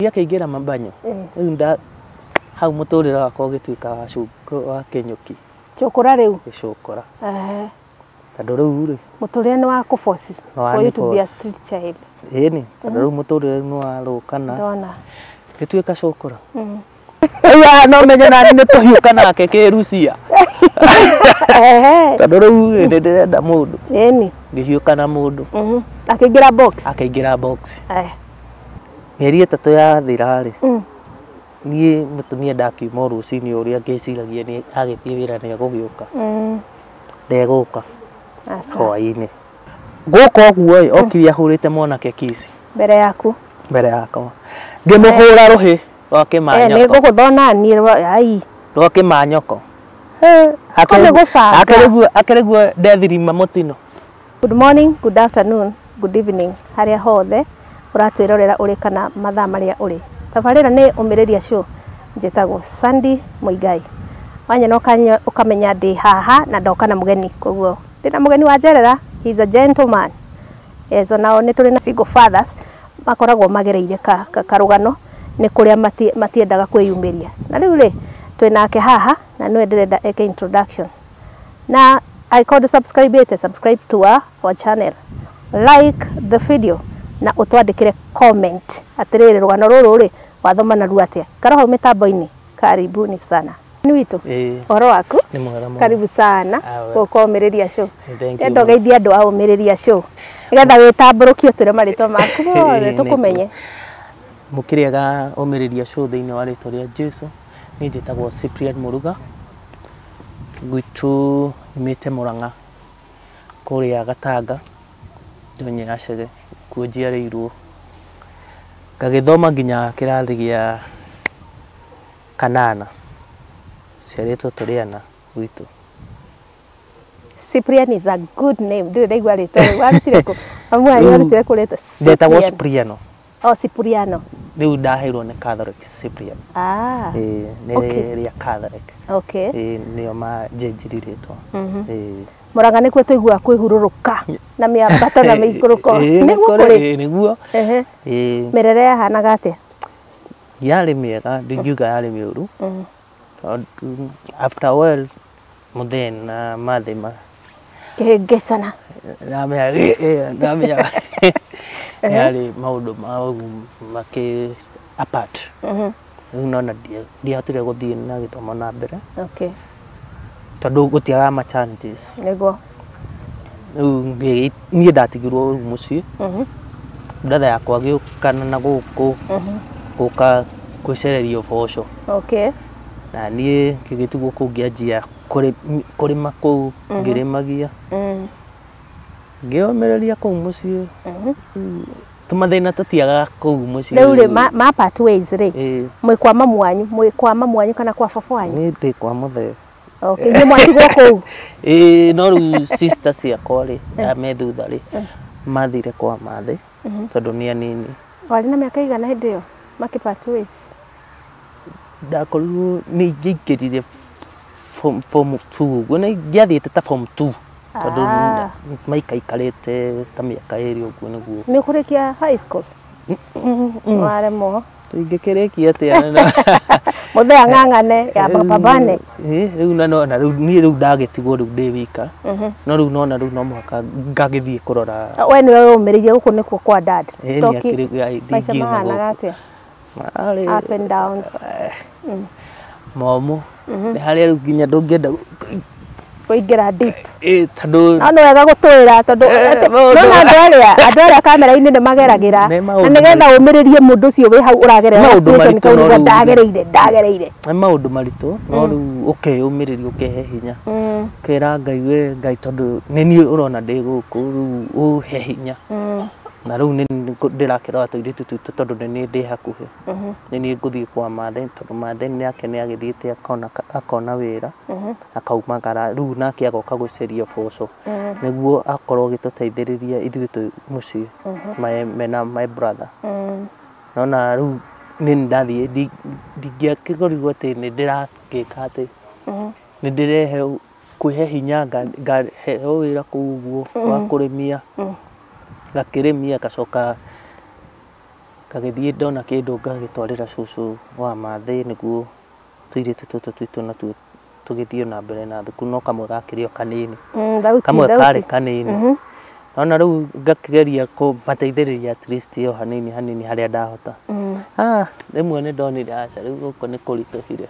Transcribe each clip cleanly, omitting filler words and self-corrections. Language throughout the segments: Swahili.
akaingĩra mabanyo rĩu nda hau mũtũrĩre wakwa ũgĩtuĩka wa kĩnyũki cũkũra rĩu gĩcũkũra tondũ rĩu rĩ mũtũrĩre nĩ wa kũforce for you to be a street child ĩni tondũ rĩu mũtũrĩre nĩ warũkana ndona gĩtuĩka cũkũra ya no menye nani nĩ tũhiũka nake kĩrucia tondũ rĩu nĩ ndĩrenda mũndũ ĩni ngĩhiũka na mũndũ akaingĩra box mĩeri ĩtatũ yathira rĩ niĩ mũtumia ndakiuma rũcinĩ ũrĩa ngĩciragia nĩ agĩthiĩ wĩra nĩ egũgĩũka ndegũka hwaĩ-inĩ gũka ũguo okire ahũrĩte mwanake kici mbere yakwa ngĩmũhũra rũhĩ rwa kĩmanyoko nĩ ngũgũthona niĩ ai rwa kĩmanyoko akĩrĩguo ndethirima mũtino. Good morning, good afternoon, good evening harĩa hothe ũratwĩrorera ũrĩ kana mathaa marĩa ũrĩ. Tabarĩra nĩ ũmĩrĩria show njĩtagwo Sandy Muigai. Wanyona ũkamenya ndĩ haha na ndoka na mũgeni, koguo ndĩna mũgeni wa njerera. He is a gentleman. So nao nĩ tũrĩ na single fathers makoragwo magereire karũgano nĩ kũrĩa matiendaga kwĩyumĩria. Na rĩu rĩ twĩnake haha na nĩwe ndĩrenda eke introduction. Na I call to subscribe to our channel, like the video na ũtwandĩkĩre comment atĩrĩrĩ rũgano rũrũ rĩ wathoma na ruatia karoho mĩtambo-inĩ. Karibuni sana ni witũ ũhoro waku nĩ mwega mũno karibu sana gũkũ ũmĩrĩria show endo geithia andũ a ũmĩrĩria show nĩgetha wĩtambũrũkie tũre marĩtwa maku mothe tũkũmenye mũkĩrĩaga ũmĩrĩria show thĩinĩ wa rĩtwa rĩa Jesũ. Niĩ njĩtagwo Cyprian Mũruga gwitũ imĩte Mũrang'a kũrĩa Gatanga ndonye acege kuo njiarĩirwo ngagĩthoma nginya kĩrathi gĩa kanana ciarĩtwo tũrĩ ana gwitũ. Cyprian is a good name. Ndĩrĩ ndaigua rĩtwa rĩu warutire kũ warutire kũ rĩtwa ndetagwo Cipriano. Cipriano rĩu ndaheirwo nĩ Catholic Cyprian nĩ rĩa Catholic nĩo manjenjiri rĩtwa. Mũrang'a nĩkuo tũiguaga kwĩhurũrũka na mĩambato na mĩikũrũko nĩguo kũrĩ nĩguo mĩrere yahanaga atĩa? Yarĩ mĩega ndingiuga yarĩ mĩũru after a while mũthenya na mathema kĩhĩngĩcana namenya yarĩ maũndũ mau makĩ apart rĩu nona ndiahotire gũthiĩ na gĩthomo na mbere tondũ gũtiaga ma challenges nĩguo rĩu niĩ ndatigirwo mũciĩ ndatha yakwa gĩũkana na gũkũ gũka kwĩcereria ũboco na niĩ ngĩgĩtigwo kũu ngĩanjia kũrĩma kũu ngĩrĩmagia ngĩomereria kũu mũciĩ tũmathĩna tũtiaga kũu mũciĩ. Rĩu rĩ ma pathways rĩ mwĩkwama mwanyu kana kwa baba wanyu? Nĩ ndĩ kwa mũthee. Nĩ mwatigwo kũu? No rĩu sister ciakwa rĩ me thutha rĩ mathire kwa mathĩ tondũ nĩ anini. Warĩ na mĩaka igana hĩndĩ ĩyo makĩ pathways? Ndakorirwo nĩ ingĩingĩrire form 2 ũguo nĩ ngĩathiĩte ta form 2 tondũ maikaikarĩte ta mĩaka ĩrĩ ũguo nĩguo. Nĩ ũkũrĩkia high school? Waremwo ingĩkĩrĩkia atĩa mũthee ang'ang'ane ya papabane rĩu na rĩu niĩ rĩu ndagĩtigwo rĩu ndĩ wika no rĩu nona rĩu no mũhaka ngagĩthiĩ kũrora. We nĩwe ũmĩrĩirie gũkũ nĩkuo kwa dad? Maica mahanaga atĩa? Up and downs momũ nĩ harĩa rĩu nginya ndũngĩenda kũingĩra deep tondũ no nĩ wega gũtwĩra tondũ nona andũ arĩa kamera-inĩ nĩ mageragĩra na nĩgetha ũmĩrĩrie mũndũ ũcio wĩ hau ũragerera situation kau nĩguo ndagereire nĩ maũndũ maritũ no rĩu ũkeyũmĩrĩria ũkehe hinya ũkera Ngai we Ngai tondũ nĩ niĩ ũrona ndĩ gũkũ rĩu ũhe hinya na rĩu nĩ ndĩrakĩrora tũirĩtu tũitũ tondũ nĩ niĩ ndĩ hakuhĩ nĩ niĩ ngũthiĩ kwa mathĩ tondũ mathĩ nake nĩ agĩthiĩte akona wĩra akaumagara rĩu nake agoka gũcaria ũboco nĩguo akorwo agĩtũteithĩrĩria ithuĩ mũciĩ mena my brother. Nona rĩu nĩ ndathiĩ ndingĩakĩgorirwo atĩ nĩ ndĩrakĩka atĩ nĩ ndĩrehe kwĩhe hinya ngaheo wĩra kũu ũguo wa kũrĩmia gakĩrĩmia gacoka ngagĩthiĩ ndona kĩndũ ngagĩtwarĩra cũcũ wa Maathai nĩguo tũirĩtu tũtũ twitũ natuo tũgĩthiĩ na mbere na thukuru, no kamwe gakĩrĩ o kanini, kamwe karĩ kanini. Ona rĩu ngakĩgeria kũmateithĩrĩria at least o hanini hanini harĩa ndahota. Rĩmwe nĩ ndonire aca rĩu gũkũ nĩ kũritũhire,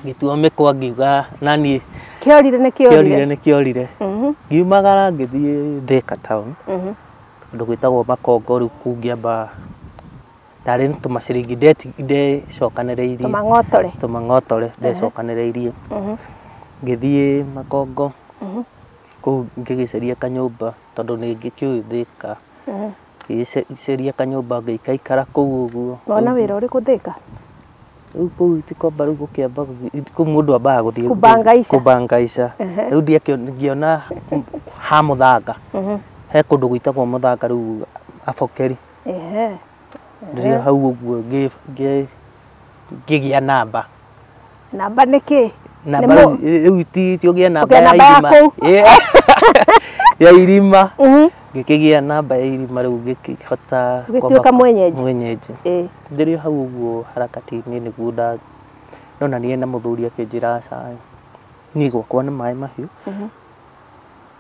ngĩtua mĩkwa ngiuga naniĩ kĩorire nĩ kĩorire, ngiumagara ngĩthiĩ Thika town kũndũ gwĩtagwo Makongo. Rĩu kũu ngĩamba ndarĩ na tũmaciringi ndecokanĩrĩirie, tũmang'otore ndecokanĩrĩirie, ngĩthiĩ Makongo kũu ngĩgĩcaria kanyũmba tondũ nĩ ngĩkĩũĩ Thika, ngĩgĩcaria kanyũmba ngĩikaikara kũu ũguo. Wona wĩra ũrĩkũ Thika? Rĩu kũu ti kwamba rĩu gũkĩamba kũu mũndũ ambaga gũthiĩ kũbangaica. Rĩu ngĩona ha Mũthanga, he kũndũ gwĩtagwo Mũthanga rĩu Abokeri, rĩrĩa hau ũguo ngĩgĩa namba. Namba nĩ kĩ? Namba rĩu ti ũgĩe namba ya irima ya irima, ngĩkĩgĩa namba ya irima rĩu ngĩkĩhota gũtuĩka mwenyeji. Ndĩrĩ hau ũguo harakati-inĩ nĩguo ndonanire na mũthuri akĩnjĩra aca niĩ gwakwa nĩ Maĩ Mahiũ,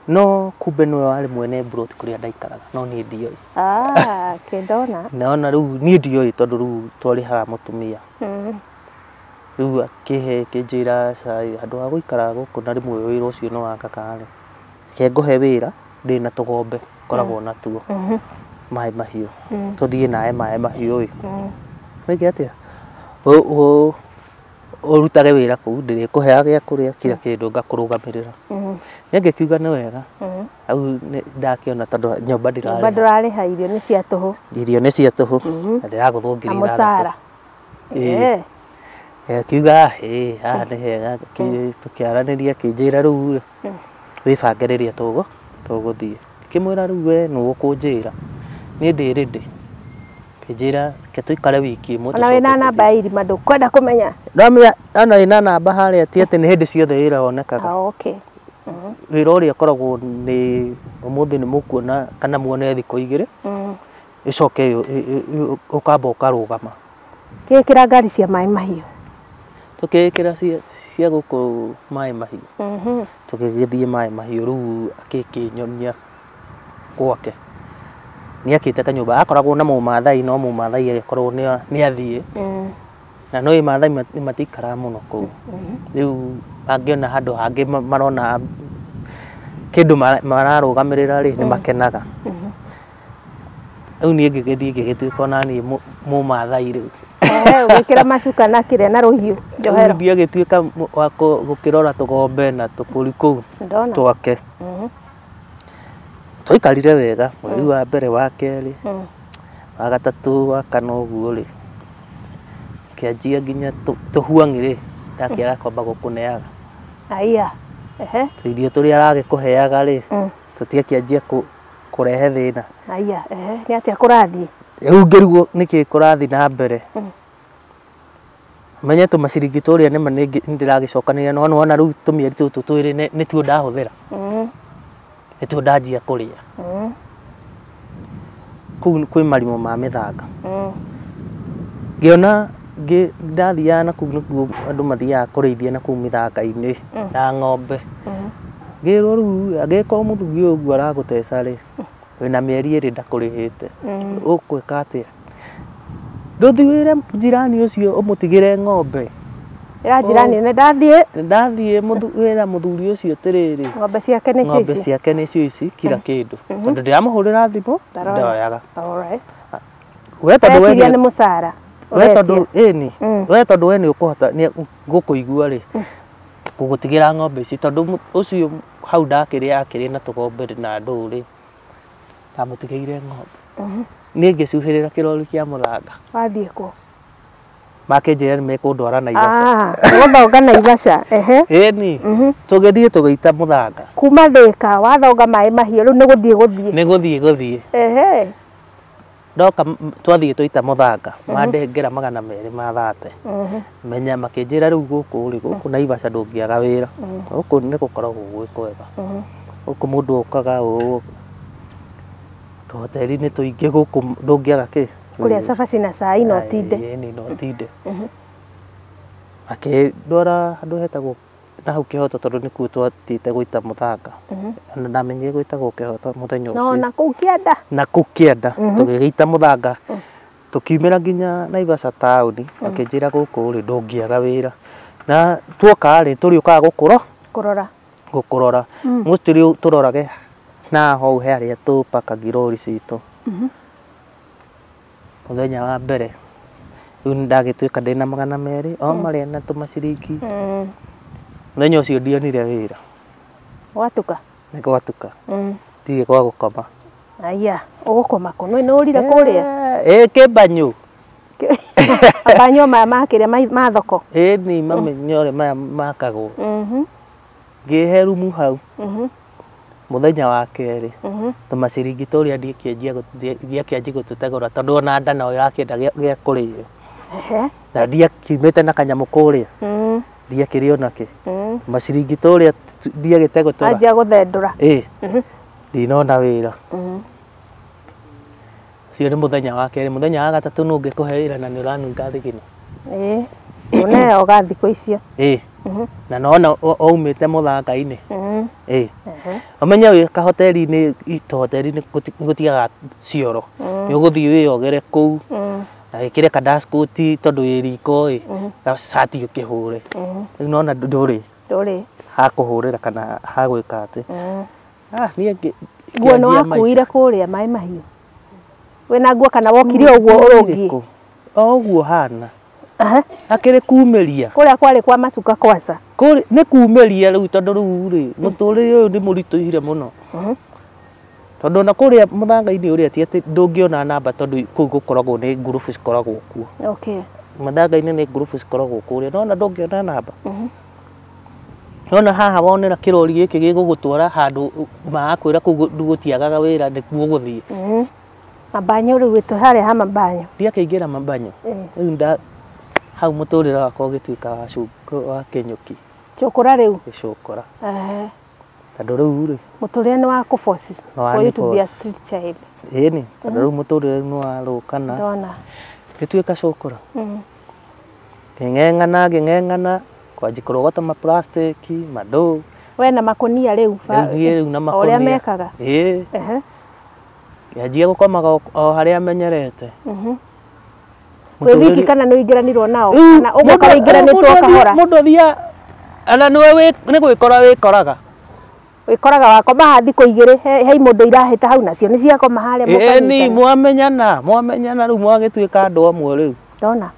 no kumbe nĩwe warĩ mwene plot kũrĩa ndaikaraga, no niĩ ndioĩ. Kĩndona Naona rĩu niĩ ndioĩ tondũ rĩu twarĩhaga mũtumia. Rĩu akĩnjĩra aca handũ ha gũikara gũkũ na rĩmwe wĩra ũcio nĩ wakaga-rĩ, reke ngũhe wĩra ndĩ na tũgombe ngoragwo natuo Maĩ Mahiũ, tũthiĩ nawe Maĩ Mahiũ-ĩ. Wĩke atĩa? Ũrutage wĩra kũu, ndĩrĩkũheaga gĩa kũrĩa kila kĩndũ ngakũrũgamĩrĩra. Niĩ ngĩkiuga nĩ wega, hau ndakĩona tondũ nyũmba ndũrarĩha, irio nĩ cia tũhũ, na ndĩragũthwo ngiri ithathatũ. Akiuga haha nĩ hega, tũkĩaranĩria akĩnjĩra rĩu wĩbange rĩrĩa tũgũthiĩ. Ngĩkĩmwĩra rĩu we nĩwe ũkũnjĩra, niĩ ndĩ ready. Akĩnjĩra reke tũikare wiki ĩmwe. Ona wĩna namba ya irima ndũkwenda kũmenya? Ndamenya ona wĩna namba harĩa ti atĩ nĩ hĩndĩ ciothe wĩra wonekaga. Wĩra ũrĩa ũkoragwo nĩ ũmũthĩ nĩ mũkuona kana muone thikũ igĩrĩ, ĩcoke ũkamba ũkarũgama. Gĩkĩra ngari cia Maĩ Mahiũ? Tũkĩkĩra cia gũkũ Maĩ Mahiũ, tũgĩgĩthiĩ Maĩ Mahiũ. Rĩu akĩnyonia gwake, nĩ akĩte kanyũmba, akoragwo na Mũmaathai no Mũmaathai agĩkorwo nĩ athiĩ, na no Maathai matiikaraga mũno kũu. Rĩu angĩona handũ hangĩ marona kĩndũ mararũgamĩrĩra-rĩ nĩ makenaga. Rĩu niĩ ngĩgĩthiĩ ngĩgĩtuĩka ona niĩ Mũmaathai rĩu. Gwĩkĩra macuka na kĩrĩa na rũhiũ njohero. Rĩu ngĩgĩtuĩka wa gũkĩrora tũgombe na tũbũri kũu twake. Twaikarire wega mweri wa mbere, wa kerĩ, wa gatatũ, wa kana ũguo-rĩ, kĩanjia nginya tũhuang'i-rĩ ndakĩaga kwamba gũkũneaga. Tũirio tũrĩa aragĩkũheaga-rĩ tũtiakĩanjia kũrehe thĩna. Nĩ atĩa kũrathiĩ? Rĩu ngĩrigwo nĩkĩĩ kũrathiĩ na mbere. Menye tũmaciringi tũrĩa nĩma nĩndĩragĩcokanĩrĩria, no nĩwona rĩu tũmĩeri tũtũ twĩrĩ nĩtuo ndahũthĩra, nĩtuo ndanjia kũrĩa. Kũu kwĩ marima ma mĩthanga, ngĩona ndathiaga na kũu nĩkuo andũ mathiaga kũrĩithia na kũu mĩthanga-inĩ na ng'ombe. Ngĩrwo rĩu angĩkorwo mũthuri ũguo aragũteca-rĩ, wĩna mĩeri ĩrĩ ndakũrĩhĩte, ũkwĩka atĩa? Ndũthiĩre njirani ũcio ũmũtigĩre ng'ombe. Ĩra njirani nĩndathiĩ wĩra mũthuri ũcio atĩrĩrĩ, ng'ombe ciake nĩcio ici kila kĩndũ, tondũ ndĩramũhũrĩra thimũ ndoyaga. We tondũ we nĩ mũcara, we tondũ ĩni, we tondũ we nĩ ũkũhota gũkũigua-rĩ, gũgũtigĩra ng'ombe ici, tondũ ũcio hau akĩrĩ na tũgombe na ndũrĩ, ndamũtigĩire ng'ombe. Niĩ ngĩcuhĩrĩra kĩrori kĩa Mũthanga. Wathiĩ kũ? Makĩnjĩra nĩmekũndwara Naivasha. Ũgũthonga Naivasha? Ĩni, tũgĩthiĩ tũgĩita Mũthanga. Kuma Thika wathonga Maĩ Mahiũ, rĩu nĩgũthiĩ. Ndoka twathiĩ twaita Mũthanga, mandengera 230. Menya makĩnjĩra rĩu gũkũ Naivasha ndũngĩaga wĩra. Gũkũ nĩ gũkoragwo gwĩ kwega. Gũkũ mũndũ okaga hoteli-inĩ tũingĩ gũkũ ndũngĩaga kĩ Kuria cabaci na cai no tinde. Ĩni no tinde. Akĩndwara handũ hetagwo na hau Kĩhoto tondũ nĩkuo twathiĩte gũita mũthanga. Na ndamenyire gwĩtagwo Kĩhoto mũthenya ũcio. No na kũu Kĩanda. Na kũu Kĩanda tũgĩgĩita mũthanga. Tukiumĩra nginya Naivasha taũni akĩnjĩra gũkũ rĩ ndũngĩaga wĩra. Na tuoka rĩ tũrĩũkaga gũkũrora. Mũtũrĩ tũrorage na hau harĩa tũpakagia rori citũ. Mũthenya wa mbere rĩu ndagĩtuĩka ndĩna 200 o marĩa na tũmaciringi. Mũthenya ũcio ndionire wĩra. Gwatuka. Nĩ gwatuka. Ndirĩ gwa gũkoma. Aya, ũgũkoma kũ? Nĩ ũrire kũrĩa? Kĩbanyo. Mabanyo maya makĩrĩa ma thoko. Ĩni mamenyore maya makagwo. Ngĩhe rumu hau. Mũthenya wa kerĩ tũmaciringi tũrĩa ndiakĩanjia gũtũtegũra tondũ ona nda no yakĩenda gĩa kũrĩo. Na ndiakiumĩte na kanyamũ kũrĩa. Ndiakĩrĩ onakĩ. Maciringi tũrĩa ndiagĩtegũtũra. Anjia gũthendũra. Ndinona wĩra. Ũcio nĩ mũthenya wa kerĩ. Mũthenya wa gatatũ nũ ũngĩkũhe wĩra na nĩ ũranunga thigino. Ũneoga thikũ icio. Na nona oumĩte mũthanga-inĩ. Ũmenye wĩ kahoteri-inĩ hoteri-inĩ gũtigaga cioro. Nĩ ũgũthiĩ wĩyogere kũu. Na wĩkĩre ka dust coat tondũ wĩ riko na cati ũkĩhũre. Rĩu nona ndũrĩ ha kũhũrĩra kana ha gwĩka atĩ. Niĩ nguo nĩ wakuire kũrĩa Maĩ Mahiũ. Wĩna nguo kana wokire ũguo ũrũngiĩ? O ũguo hana. Akĩrĩ kumĩria. Kũrĩa kwarĩ kwa Macuka Kwanza. Nĩ kumĩria rĩu tondũ rĩu rĩ mũtũrĩre ũyũ nĩ mũritũhire mũno. Tondũ na kũrĩa mũthanga-inĩ ũrĩa ti atĩ ndũngĩona namba tondũ kũu gũkoragwo nĩ ngurubu cikoragwo kuo. Mũthanga-inĩ nĩ ngurubu cikoragwo kũrĩa no na ndũngĩona namba. Nona haha wonera kĩrori gĩkĩ gĩgũgũtwara handũ magakwĩra kũu gũtiagaga wĩra nĩkuo ũgũthiĩ. Mabanyo rĩu wĩtũ harĩa ha Mabanyo. Ndiakĩingĩra Mabanyo. Rĩu hau mũtũrĩre wakwa ũgĩtuĩka wa kĩnyũki. Cũkũra rĩu. Gĩcũkũra. Tondũ rĩu rĩ. Mũtũrĩre nĩ wa kũboci. For you to be a street child. Ĩni tondũ rĩu mũtũrĩre nĩ warũkana. Ndona. Gĩtuĩka cũkũra. Ngĩng'eng'ana kwanjia kũrogota maplastiki mandũ. We na makũnia rĩu. Rĩu na makũnia. Ũrĩa mekaga. Yanjia gũkomaga o harĩa amenyerete. Wĩ wiki kana nĩ ũingĩranirwo nao? Kana ũgoka wĩingĩranĩtwo kahora? Mũndũ athiaga ana nĩ gwĩkora wĩkoraga. Wĩkoraga wakoma ha thikũ igĩrĩ he mũndũ irahĩta hau nacio nĩ ciakoma harĩa mũkanyitana. Ĩni mwamenyana rĩu mwagĩtuĩka andũ amwe rĩu. Ndona.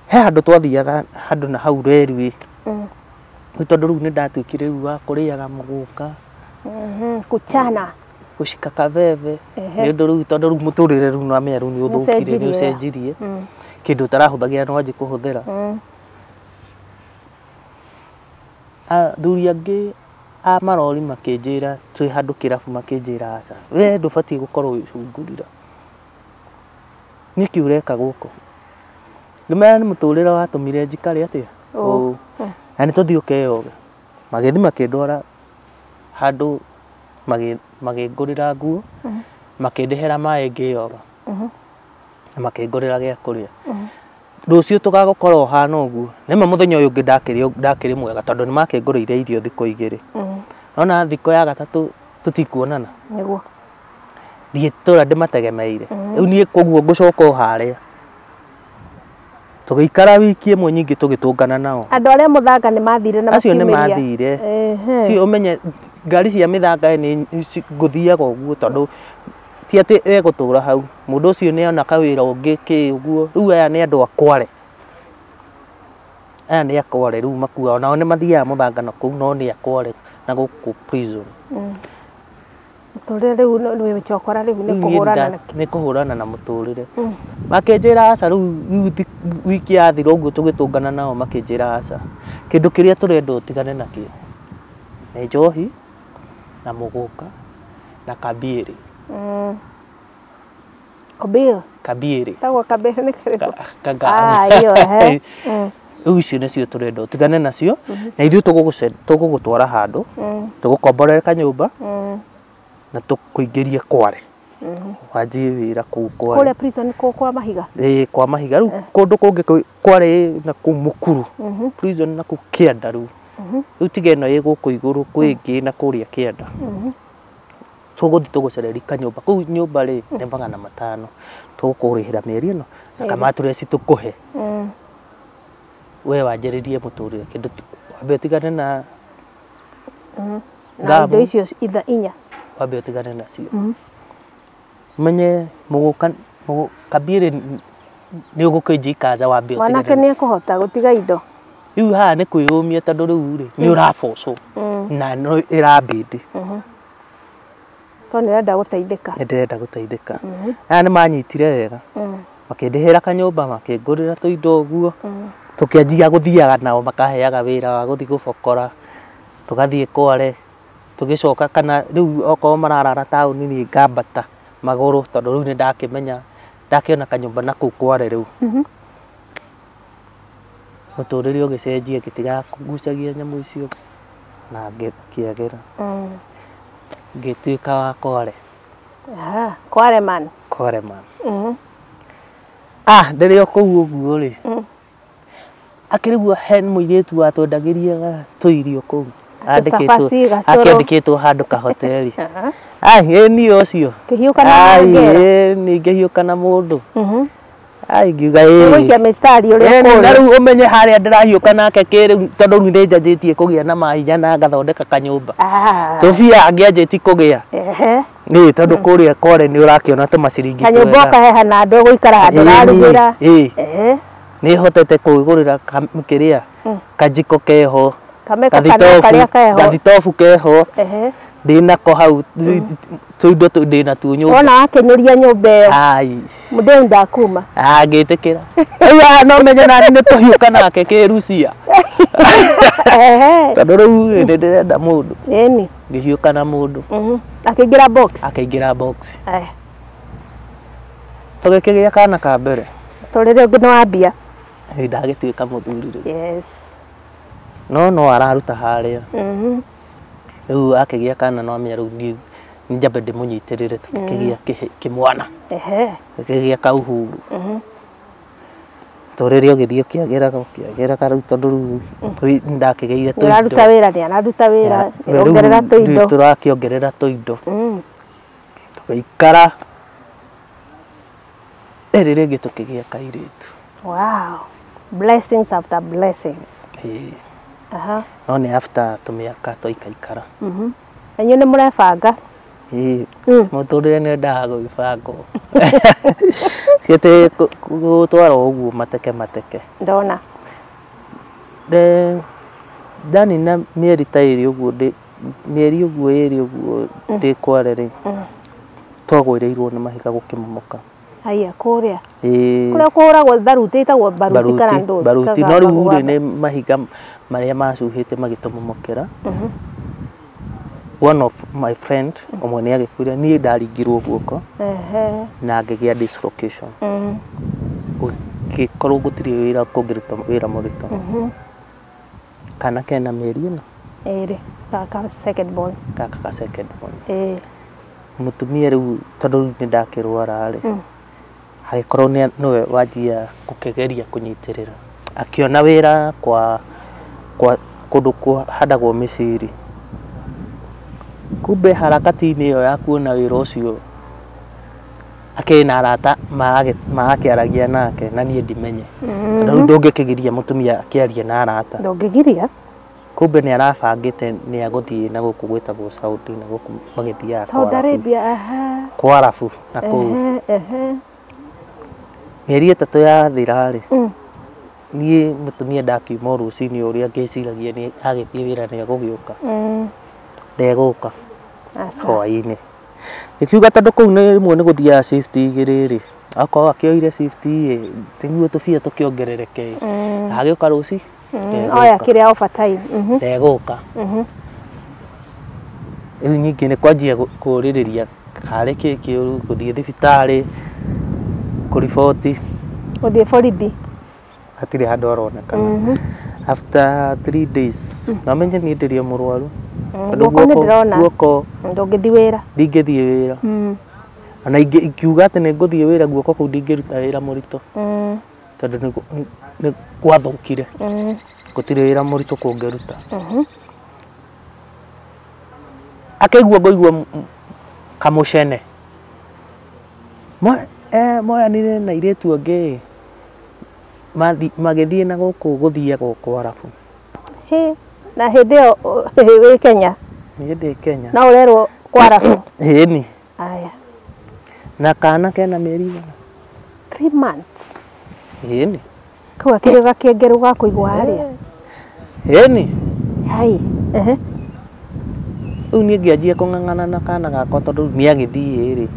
He handũ twathiaga handũ na hau railway. Rĩu tondũ rĩu nĩ ndatuĩkire rĩu wa kũrĩaga mũgũka. Kuchana. Gũcika kabebe. Nĩ ũndũ rĩu tondũ rĩu mũtũrĩre rĩu na mĩa rĩu nĩ ũthũkire nĩ ũcenjirie. Kĩndũ ũtarahũthagĩra no wanjie kũhũthĩra. Athuri angĩ a marori makĩnjĩra twĩ handũ kĩrabu makĩnjĩra aca we ndũbatiĩ gũkorwo wĩcungurĩra. Nĩkĩ ũreka gũkũ? Ngĩmera nĩ mũtũrĩre watũmire njikare atĩa? Na nĩ tũthiĩ ũkeyoge. Magĩthiĩ makĩndwara handũ magĩngũrĩra nguo makĩndehera maĩ ngĩyoga na makĩngũrĩra gĩa kũrĩa. Rũciũ tũgagũkorwo ũhana ũguo. Nĩma mũthenya ũyũ ũngĩ ndakĩrĩ mwega tondũ nĩ makĩngũrĩire irio thikũ igĩrĩ. Nona thikũ ya gatatũ tũtikuonana. Nĩguo. Thiĩ tũra ndĩmategemeire. Rĩu niĩ koguo ngũcoka o harĩa. Tũgĩikara wiki ĩmwe nyingĩ tũgĩtũngana nao. Andũ arĩa mũthanga nĩ mathire na acio nĩ mathire. Si ũmenye ngari cia mĩthanga nĩ ngũthiaga ũguo tondũ ti atĩ egũtũra hau. Mũndũ ũcio nĩ ona kawĩra ũngĩ kĩ ũguo. Rĩu aya nĩ andũ a Kware. Aya nĩ a Kware rĩu makuaga nao nĩ mathiaga mũthanga na kũu no nĩ a Kware na gũkũ prison. Mũtũrĩre rĩu nĩ wĩcokora rĩu nĩ kũhũrana na mũtũrĩre. Makĩnjĩra aca rĩu wiki yathira ũguo tũgĩtũngana nao makĩnjĩra aca. Kĩndũ kĩrĩa tũrenda ũtigane nakĩo nĩ njohi na mũgũka na kabieri. Kabieri. Tagwo kabieri nĩ kĩrĩkũ? Iyo rĩu icio nĩcio tũrenda ũtigane nacio na ithuĩ tũgũgũtwara handũ tũgũkomborere kanyũmba na tũkũingĩrie Kware. wanjie wĩra kũu Kware. Kũrĩa prison kwa Mahiga. Kwa Mahiga rĩu kũndũ kũngĩ Kware na kũu Mũkuru. Prison na kũu Kĩanda rĩu. Rĩu tiga ĩno ĩ gũkũ igũrũ kwĩ ĩngĩ na kũrĩa Kĩanda. Tũgũthiĩ tũgũcereri kanyũmba kũu nyũmba rĩ nĩ 500 tũkũrĩhĩra mĩeri ĩno na kama tureci tũkũhe. We wanjĩrĩrie mũtũrĩre kĩndũ wambe ũtigane na indo icio inya wambe ũtigane nacio. Menye Kabirĩ nĩ ũgũkĩnjia ikaja wambe ũtigane. Mwanake nĩ ekũhota gũtiga indo. Rĩu haha nĩ kwĩyũmia tondũ rĩu rĩ nĩ ũrabocwo na no ĩrambĩndĩ. Tondũ nĩrenda gũteithĩka. Nĩndĩrenda gũteithĩka. Aya nĩ manyitire wega. Makĩndĩhĩra kanyũmba makĩngũrĩra tũindo ũguo. Tũkĩanjia gũthiaga nao makaheaga wĩra wa gũthiĩ gũbokora. Tũgathiĩ Kware. Tũgĩcoka kana rĩu okorwo mararara taũni niĩ ngambata magũrũ tondũ rĩu nĩ ndakĩmenya ndakĩona kanyũmba na kũu Kware rĩu. Mũtũrĩre ũgĩcenjia ngĩtiga kũgucagia nyamũ icio na ngĩagĩra. Ngĩtuĩka wa Kware. Kware man. Kware man. Ndĩrĩ o kũu ũguo rĩ. Akĩrĩguo he mũirĩtu watwendagĩria tũirio kũu. Akĩandĩkĩtwo handũ kahoteri. Ĩ niĩ ũcio. Kĩhiũka na ngero. Nĩ ngĩhiũka na mũndũ. Ngiuga gũikia mĩstari ũrĩa kũrĩa. Na rĩu ũmenye harĩa ndĩrahiũka nake kĩrĩu tondũ rĩu nĩ njanjĩtie kũgĩa na mahinya na ngathondeka kanyũmba. Tũbia angĩanjĩti kũgĩa. Nĩ tondũ kũrĩa Kware nĩ ũrakĩona tũmaciringi twega. Kanyũmba ũkaheha na andũ gũikara handũ rarugĩra. Nĩ hotete kwĩgũrĩra kĩrĩa kanjiko keho. Gathitobu keho. Ndĩnako hau tũindo ndĩnatuo nyũmba. Wona akenyũria nyũmba ĩyo. Mũndũ ndakuma. Ngĩtĩkĩra. Rĩu no menye nani nĩ kũhiũka nake kĩrucia. Tondũ rĩu nĩ ndĩrenda mũndũ. Ĩni. Ngĩhiũka na mũndũ. Akĩingĩra box. Akĩingĩra box. Tũgĩkĩgĩa kana ka mbere. Tũrĩre ũngĩ nĩ wambia. Ndagĩtuĩka mũthuri rĩu. Yes. No araruta harĩa. Rĩu akĩgĩa kana no amenya rĩu niĩ njambe ndĩmũnyitĩrĩre tũkĩgĩa kĩmwana. Gĩkĩgĩa kauhuru. Tũrĩre ũgĩthiĩ ũkĩagĩraga rĩu tondũ rĩu ndakĩgĩire tũindo. Araruta wĩra nĩ araruta wĩra. Ongerera tũindo. Tũrakĩongerera tũindo. Tũgĩikara. Rĩrĩ rĩngĩ tũkĩgĩa kairĩtu. Wow. Blessings after blessings. No nĩ after tũmĩaka tũikaikara. Inyuĩ nĩ mũrebanga? Mũtũrĩre nĩ endaga gwĩbanga. Ciĩtĩ gũtwara ũguo mateke. Ndona. Ndanina mĩeri ta ĩrĩ ũguo mĩeri ũguo ĩrĩ ũguo ndĩ Kware rĩ. Twagũĩrĩirwo nĩ mahiga gũkĩmomoka. Haya kũrĩa. Kũrĩa kũragwo baruti ĩtagwo baruti kana ndoci. Baruti no rĩu rĩ nĩ mahiga marĩa macuhĩte magĩtũmomokera. One of my friend omwe nĩ agĩkuire niĩ ndaringirwo guoko. Na ngĩgĩa dislocation. Gũgĩkorwo gũtirĩ wĩra kũngĩruta wĩra mũritũ. Kana kena mĩeri ĩno. Ĩrĩ. Kaka second born. Kaka second born. Mũtumia rĩu tondũ rĩu nĩ ndakĩrwara rĩ. Agĩkorwo nĩwe wanjia gũkĩgeria kũnyitĩrĩra. Akĩona wĩra kwa kũndũ kũhandagwo mĩciri. Kumbe harakati-inĩ ĩyo ya kuona wĩra ũcio akĩrĩ na arata magakĩaragia nake na niĩ ndimenye. Rĩu ndũngĩkĩgiria mũtumia akĩaria na arata. Ndũngĩgiria? Kumbe nĩ arabangĩte nĩ agũthiĩ na gũkũ gwĩtagwo Saudi na gũkũ magĩthiaga Saudi Arabia. Kwa Arabu na kũu. Mĩeri ĩtatũ yathira rĩ. Niĩ mũtumia ndakiuma rũcinĩ ũrĩa ngĩciragia nĩ agĩthiĩ wĩra nĩ egũgĩũka. Ndegũka. Hwaĩ-inĩ. Gĩkiuga tondũ kũu rĩmwe nĩ gũthiaga shift igĩrĩ rĩ. Akorwo akĩoire shift nĩguo tũbia tũkĩongerereke. Agĩũka rũci. Oya kĩrĩa overtime. Ndegũka. Rĩu ningĩ nĩ kwanjia kũũrĩrĩria karĩ kĩũru gũthiĩ thibitarĩ kũriboti. Gũthiĩ borithi. Hatirĩ handũ aronekana. After 3 days namenye niĩ ndĩrĩ mũrwaru. Guoko nĩ ndĩrona. Guoko ndũngĩthiĩ wĩra. Ndingĩthiĩ wĩra. ana ikiuga atĩ nĩ ngũthiĩ wĩra guoko kũu ndingĩruta wĩra mũritũ tondũ nĩ gwathũkire gũtirĩ wĩra mũritũ kũngĩruta akaigua ngoigua kamũcene moyanire na airĩtu angĩ magĩthiĩ na gũkũ gũthiĩ gũkũ arabu na hĩndĩ ĩyo wĩ Kenya ndĩ Kenya na ũrerwo kwa arabu ĩni aya na kana kena mĩeri 3 months ĩni kau akĩrĩ gakĩengerũ ga kũigua harĩa ĩni hai rĩu niĩ ngĩanjia kũng'ang'ana na kana gakwa tondũ nĩ agĩthiĩ rĩ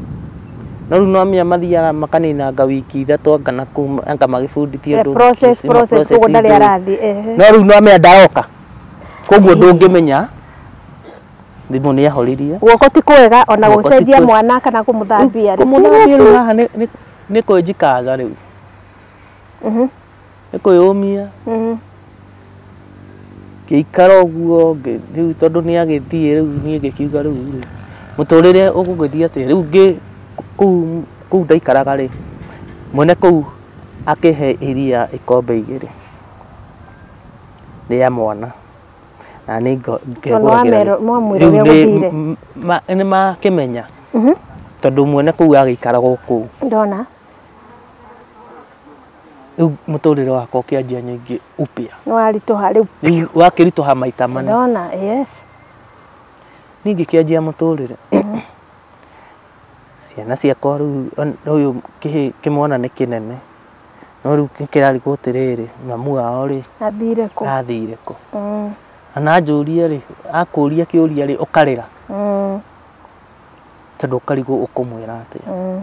no rĩu no amenya mathiaga makaninanga wiki 3 kana kũu anga magĩbundithia ũndũ process koguo ndarĩ arathiĩ no rĩu no amenya ndaroka koguo ndũngĩmenya thimũ nĩ ahoririe guoko ti kwega ona gũcenjia mwana kana kũmũthambia rĩu haha nĩ kwĩnjikaga rĩu nĩ kwĩyũmia ngĩikara ũguo rĩu tondũ nĩ agĩthiĩ rĩu niĩ ngĩkiuga rĩu mũtũrĩre ũgũgĩthiĩ atĩa rĩu kũu ndaikaraga rĩ mwene kũu akĩhe iria ikombe 2 rĩa mwana na nĩ nĩ makĩmenya tondũ mwene kũu agĩikara gũkũ ndona rĩu mũtũrĩre wakwa ũkĩanjia nyingĩ upya waritũha rĩu wakĩritũha maita mana ndona yes niĩ ngĩkĩanjia mũtũrĩre ciana ciakwa rĩu ũyũ kĩmwana nĩ kĩnene no rĩu kĩrarigwo atĩrĩrĩ mamu wao rĩ athire kũ ana njũria rĩ akũria kĩũria rĩ ũkarĩra tondũ ũkarigwo ũkũmwĩra atĩa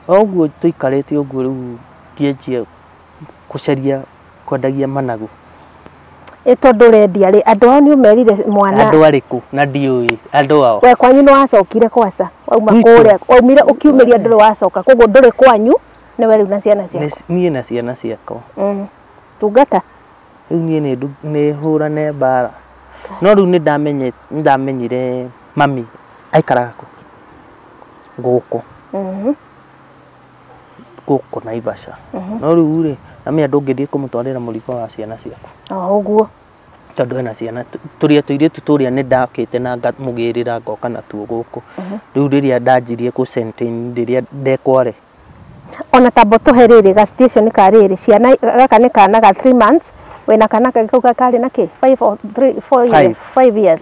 ũguo tũikarĩte ũguo rĩu ngĩanjia gũcaria kwendagia managu tondũ ũrendia rĩ andũ ao nĩ ũmerire mwana andũ arĩkũ na ndiũĩ andũ ao we kwanyu nĩ wacokire kwaca wauma kũrĩa waumire ũkiumĩria ndũrĩ wacoka koguo ndũrĩ kwanyu nĩ we rĩu na ciana ciakwa niĩ na ciana ciakwa tungata rĩu niĩ nĩ hũrane mbara no rĩu nĩ ndamenyire mami aikaraga kũ gũkũ Naivasha no rĩu rĩ amenya ndũngĩthiĩ kũmũtwarĩra mũrigo wa ciana ciaku ũguo tondũ ena ciana tũrĩa tũirĩtu tũrĩa nĩ ndakĩte na ngamũgĩrĩra ngoka natuo gũkũ rĩu rĩrĩa ndanjirie kũ Sentini rĩrĩa ndekware ona tambo tũhe rĩrĩ ga station ka rĩrĩ ciana gaka nĩ kana ga 3 months wena kana kau karĩ na kĩ 5 or 5 years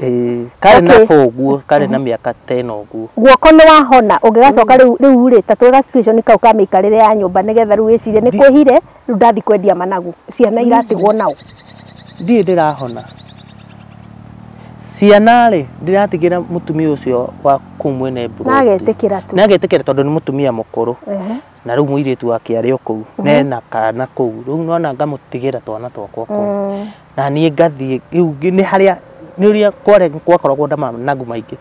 karĩ na 4 guo karĩ na mĩaka 10 ũguo guoko nĩ wahona ũngĩgacoka rĩu rĩ ta twega situation kau ka mĩikarĩre ya nyũmba nĩgetha rĩu wĩcirie nĩ kwĩhire rĩu ndathi kwendia managu ciana iratigwo nao ndiĩ ndĩrahona ciana rĩ ndĩratigĩra mũtumia ũcio wa kũu mwene mburu nagetĩkĩra tondũ nĩ mũtumia mũkũrũ na rĩu mũirĩtu wake arĩ o kũu nena kana kũu rĩu nona ngamũtigĩra twana twakwa kũu na niĩ ngathiĩ rĩu nĩ harĩa nĩ ũrĩa kware gwakoragwo na managu maingĩ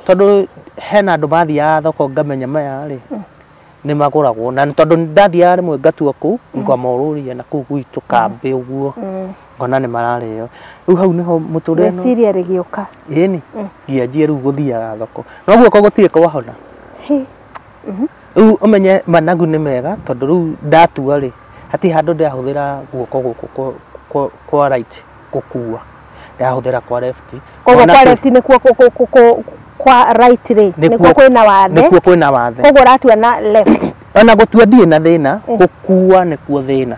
tondũ hena andũ mathiaga thoko ngamenya maya rĩ nĩ magũragwo na tondũ ndathiaga rĩmwe ngatua kũu ngamorũria na kũu gwitũ kambĩ ũguo ngona nĩ mararĩo rĩu hau nĩho mũtũrĩre meciria rĩgĩũka ĩni ngĩanjia rĩu gũthiaga thoko no guoko gũtirĩ kwahona rĩu ũmenye managu nĩ mega tondũ rĩu ndatua rĩ hatirĩ handũ ndĩrahũthĩra guoko gũkũ kwa right gũkua ndĩrahũthĩra kwa left koguo kwa left nĩkuo kwa right rĩ nĩkuo kwĩna wathe koguo ũratua na left ona gũtua ndirĩ na thĩna gũkua nĩkuo thĩna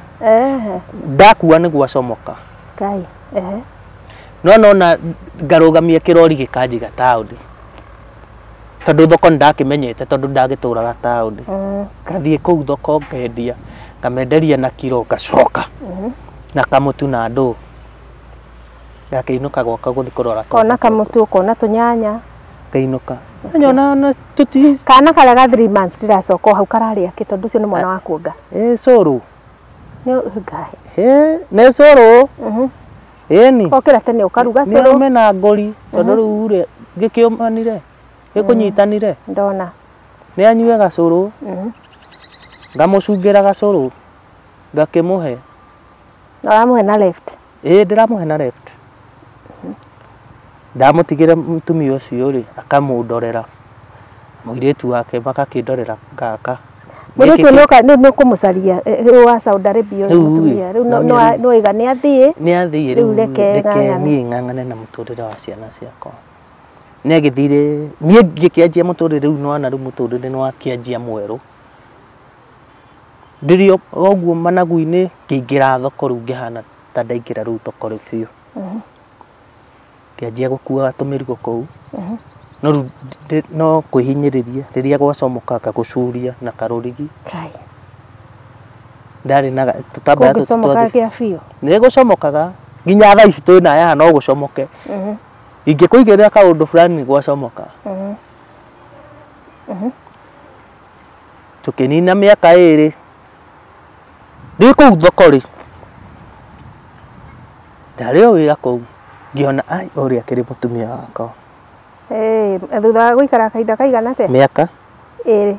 ndakua nĩ gwacomoka Ngai nona ngarũgamia kĩrori gĩkanjiga taũni tondũ thoko ndakĩmenyete tondũ ndagĩtũraga taũni ngathiĩ kũu thoko ngendia ngamenderia na kiro ngacoka na kamũtu na ndũ ngakĩinũka gwaka gũthiĩ kũrora kona kamũtu kona tũnyanya ngĩinũka nyona tuti kana karĩa ga 3 months ndĩracoka hau kararĩa kĩ tondũ ũcio nĩ mwana wa kuonga cũrũ Ngai nĩ cũrũ ĩni okĩra tene ũkaruga cũrũ nĩ mena ngori tondũ rĩu rĩ gĩkĩũmanire gĩkũnyitanire ndona nĩ anyue gacũrũ ngamũcungĩra gacũrũ ngakĩmũhe na wamuhe na left ndĩramũhe na left ndamutigire mutumia ucio ri akamundorera muiretu wake makakindorera ngaka Mũirĩtu nĩ kũmũcaria wa Saudi Arabia mutumia rĩu no iga nĩ athie rĩu reke niĩ ng'ang'ane na mũtũrĩre wa ciana ciakwa nĩ agĩthire niĩ ngĩkĩanjia mũtũrĩre rĩu nĩwana rĩu mũtũrĩre nĩ wakĩanjia mwerũ ndirio ũguo managu-inĩ ngĩingĩra thoko rĩu ngĩhana ta ndaingĩra rĩu thoko rĩu biũ ngĩanjia gũkua tũmĩrigo kũu no kwĩhinyĩrĩria rĩrĩa gwacomoka gũcuria na karũrigi ndarĩ na tũtambaya tũtũ nĩ gũcomokaga nginya thaa ici twĩna haha no gũcomoke ingĩkũigĩrĩra kaũndũ fulani gwacomoka tũkĩnina mĩaka 2 ndĩ kũu thoko rĩ ndarĩ o wĩra kũu ngĩona ai ũrĩa akĩrĩ mũtumia wakwa thutha wa gũikara kahinda kaigana atĩa mĩaka 2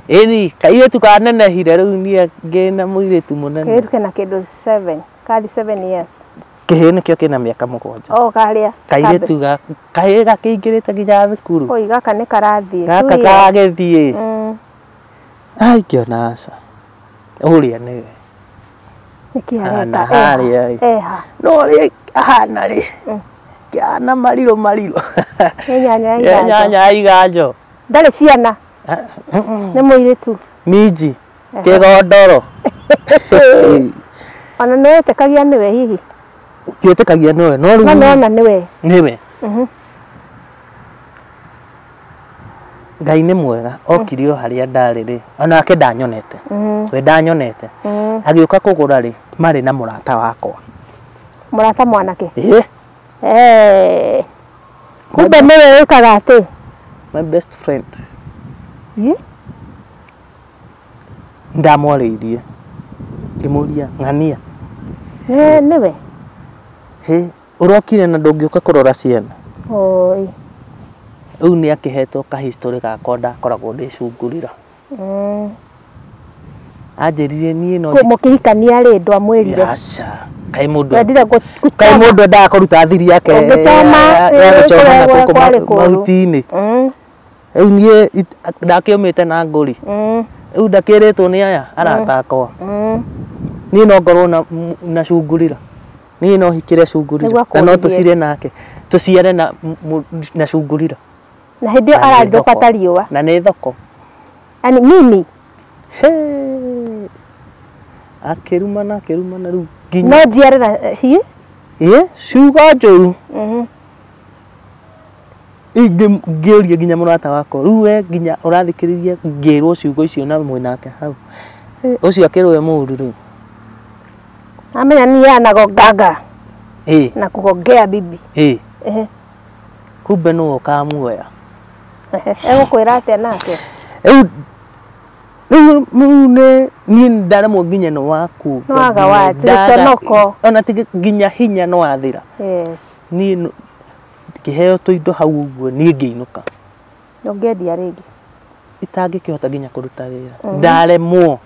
ĩni kairĩtu kanenehire rĩu niĩ ngĩna mũirĩtu mũnene kairĩtu kena kĩndũ 7 kari 7 years kĩhĩĩ nĩkĩo kĩna mĩaka 7 karĩa kairĩtu kahĩĩ gakĩingĩrĩte nginya thukuru oi gaka nĩ karathiĩ gaka kagĩthiĩ ai ngĩona aca ũrĩa nĩwe nĩkĩareka harĩa no rĩ ahana rĩ kĩana mariro nyanya iganjo ndarĩ ciana nĩ mũirĩtu minji kĩgondoro ona nĩ wĩtĩkagia nĩwe hihi tiĩtĩkagia nĩwe no rĩu nona nĩwe Ngai nĩ mwega okire o harĩa ndarĩ rĩ onake ndanyonete we ndanyonete agĩũka kũgũra rĩ marĩ na mũrata wakwa mũrata mwanake kumbe nĩwe wĩkaga atĩ my best friend ndamwarĩirie ngĩmũria ng'ania nĩwe ũrokire na ndũngĩũka kũrora ciana oi rĩu nĩ akĩhetwo kahistory gakwa ndakoragwo ndĩcungurĩra anjĩrire niĩ no mũkĩhikania rĩ ndwamwĩrire aca kaĩ mũndũ endaga kũruta thiri yake ya gũcoma gũkũ mahuti-inĩ rĩu niĩ ndakĩũmĩte na ngũri rĩu ndakĩrĩtwo nĩ aya arata akwa niĩ no ngorwo na cungurĩra niĩ no hikĩre cungurĩra na no tũcire nake tũciare na cungurĩra na hĩndĩ ĩyo ararirũka ta riũa na nĩ thoko yani mimi akĩrumana rĩu no njiarĩra ciugo njũru ngĩũria nginya mũrata wakwa rĩu we nginya ũrathikĩrĩria ngĩrwo ciugo icio na mwĩnake hau ũcio akĩrwo we mũũru rĩu amenya niĩ anagongaga na kugongea bibi kumbe nĩwe ũkamuoya egũkwĩra atĩa nake rĩu niĩ ndaremwo nginya nĩ waku nĩwaga wati gĩconoko ona ti nginya hinya nĩ wathira niĩ ngĩheo tũindo hau ũguo niĩ ngĩinũka ndũngĩendia rĩngĩ itangĩkĩhota nginya kũruta wĩra ndaremwo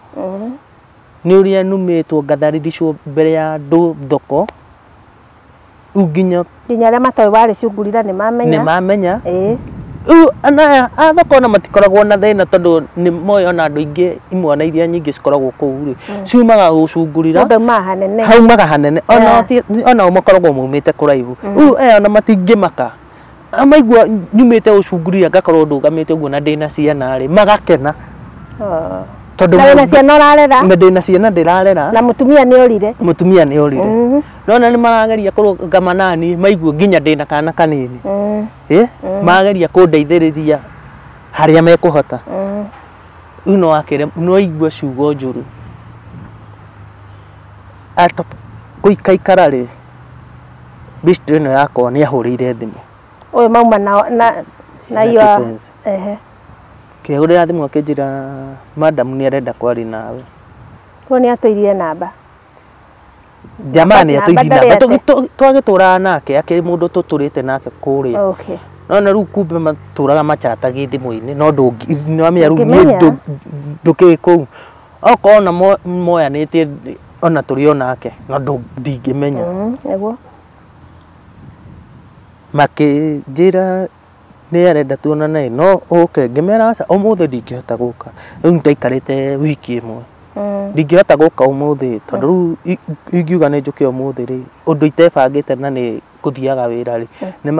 nĩ ũrĩa numĩtwo ngathariricwo mbere ya andũ thoko rĩu nginya arĩa matoĩ warĩ cungurĩra nĩmamenya rĩu anaya a thoko ona matikoragwo na thĩna tondũ nĩ moĩ ona andũ aingĩ imwana iria nyingĩ cikoragwo kũu rĩ ciumaga gũcungurĩra haumaga hanene onao makoragwo maumĩte kũraihu rĩu ona matingĩmaka amaigua nyumĩte gũcungurĩra ngakorwo ndũgamĩte ũguo na ndĩna ciana rĩ magakena tondũ ndĩna ciana ũrarera na ndĩna ciana ndĩrarera na mũtumia nĩ orire nona nĩ marageria kũrũgama nani maigua nginya ndĩna kana kanini marageria kũndeithĩrĩria harĩa mekũhota rĩu no igua ciugo njũru gũikaikara rĩ bistro ĩno yakwa nĩ ahũrĩire thimũ ũyũ mauma na iyo kĩhũrĩra thimũ akĩnjĩra madam nĩ arenda kwaria nawe ko nĩ atũirie namba jamani atũirie namba twagĩtũraga nake akĩrĩ mũndũ tũtũrĩte nake kũrĩa nona rĩu kumbe matũraga machatagĩ thimũ-inĩ no nĩwamenya rĩu niĩ ndũkĩrĩ kũu okorwo ona moyanĩtie ona tũrĩ onake no ndingĩmenya makĩnjĩra nĩ arenda tuonane no oke ngĩmera aca ũmũthĩ ndingĩhota gũka rĩu nĩtaikarĩte wiki ĩmwe ndingĩhota gũka ũmũthĩ tondũ rĩu ingiuga nĩ njũke ũmũthĩ rĩ ũndũ itebangĩte na nĩ ngũthiaga wĩra rĩ nĩ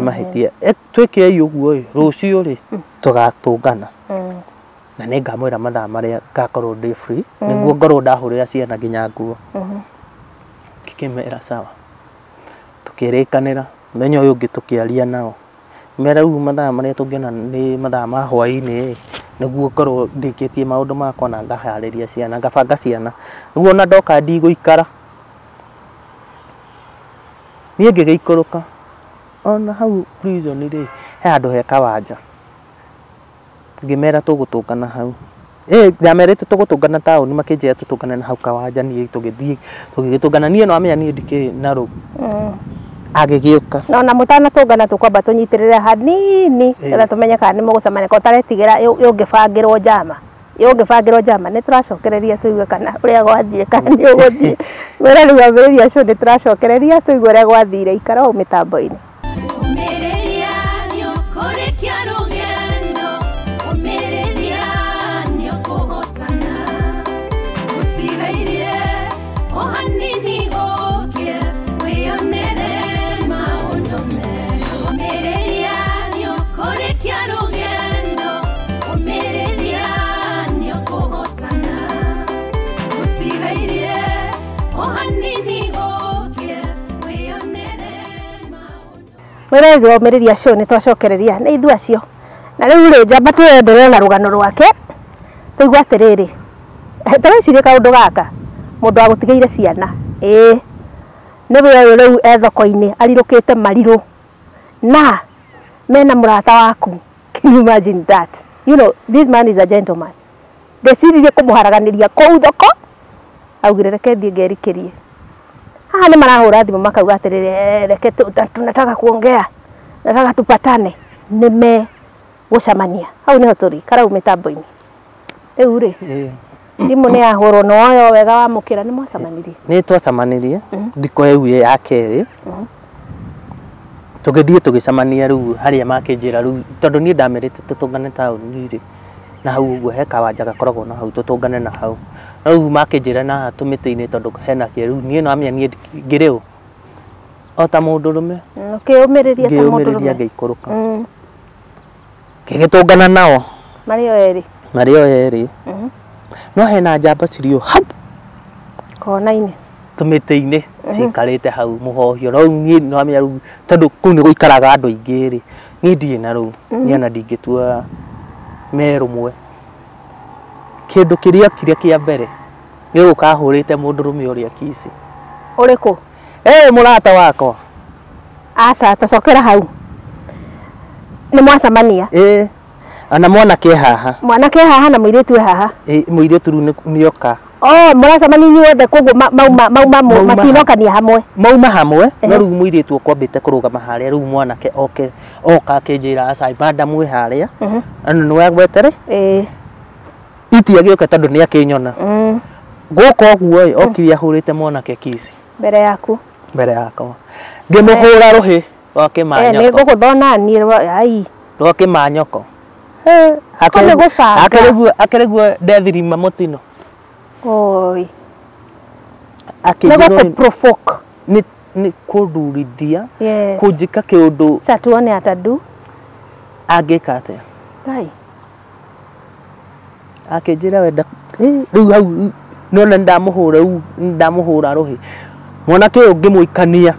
mahĩtia twĩkei ũguo ĩ rũciũ rĩ tũgatũngana na nĩ ngamwĩra mathaa marĩa ngakorwo ndĩ free nĩguo ngorwo ndahũrĩra ciana nginya nguo ngĩkĩmera sawa tukĩrĩkanĩra mũthenya ũyũ ũngĩ tũkĩaria nao mera rĩu mathaa marĩa tũngĩona nĩ mathaa ma hwaĩ-inĩ nĩguo ngorwo ndĩkĩtie maũndũ makwa na ngaharĩria ciana ngabanga ciana nĩguo ona ndoka ndigũikara niĩ ngĩgĩikũrũka ona hau prison rĩ he handũ he kawanja ngĩmera tũgũtũngana hau ndamerĩte tũgũtũngana taũni makĩnjĩra tũtũngane na hau kawanja niĩ tũgĩgĩtũngana niĩ no amenya niĩ ndikĩrĩ na rũu agĩgĩũka no na mũtanatũngana tũkwamba tũnyitĩrĩre hanini nĩgetha tũmenye kana nĩ mũgũcemania ko taretigĩra yũngĩbangĩrwo njama nĩ tũracokereria tũigue kana ũrĩa gwathire kana nĩ ũgũthiĩ wĩra rĩu ambĩrĩria cio nĩ tũracokereria tũigue ũrĩa gwathire ikara o mĩtambo-inĩ wĩra rĩu ũmĩrĩria cio nĩ twacokereria nĩ ithuĩ acio na rĩu rĩ njamba tũendelee na rũgano rwake tũigua atĩrĩrĩ tũreciria kaũndũ gaka mũndũ agũtigĩire ciana nĩwe ũyũ rĩu e thoko-inĩ arirũkĩte marirũ na mena mũrata waku can you imagine that you know this man is a gentleman ndeciririe kũmũharaganĩria kũu thoko augire reke thiĩ ngerikĩrie haha nĩ marahũra thimũ makauga atĩrĩrĩ reke tunataka kuongea nataka tupatane nĩmegũcemania hau nĩho tũrĩ karau mĩtambo-inĩ rĩu rĩ thimũ nĩ yahũrwo no woyo wega wamũkĩra nĩ mwacemanirie nĩ twacemanirie thikũ ĩu ya kerĩ tũgĩthiĩ tũgĩcemania rĩu harĩa makĩnjĩra rĩu tondũ niĩ ndamerĩte tũtũngane taũni rĩ na hau ũguo he kawanja gakoragwo na hau tũtũngane na hau rĩu makĩnjĩra na tũmĩtĩ-inĩ tondũ hena kĩĩ rĩu niĩ no amenya niĩ ngĩrĩ ũ o ta mũndũrũme ũkĩũmĩrĩria ta mũndũrũme ngĩikũrũka ngĩgĩtũngana nao marĩ o erĩ no hena njamba cirĩ o hau kona-inĩ tũmĩtĩ-inĩ cikarĩte hau mũhohio rĩu niĩ no amenya rĩu tondũ kũu nĩ gũikaraga andũ aingĩ rĩ niĩ ndirĩ na rũu niĩ ona ndingĩtua merũmwe kĩndũ kĩrĩa kire kĩa mbere nĩ gũkahũrĩte mũndũrũme ũrĩa kici ũrĩkũ mũrata wakwa aca tacokera hau nĩ mwacemania ana mwanake haha na mũirĩtu haha mũirĩtu rĩu nĩoka mũracemania inyuothe koguo mauma matinokania hamwe mauma hamwe no rĩu mũirĩtu ũkwambĩte kũrũgama harĩa rĩu mwanake oka akĩnjĩra aca madam wĩ harĩa ano nĩ wagwete rĩ itiagĩũka tondũ nĩ akĩnyona gũka ũguo okire ahũrĩte mwanake kici mbere yakwa ngĩmũhũra rũhĩ rwa kĩmanyoko nĩ ngũgũthona niĩ rwa kĩmanyoko akĩrĩguo ndethirima mũtino nĩ kũndurithia kũnjĩka kĩũndũ tuone atadu angĩka atĩa akĩnjĩra wenda rĩu hau nona ndamũhũra rũhĩ mwanake ũyũ ngĩmũikania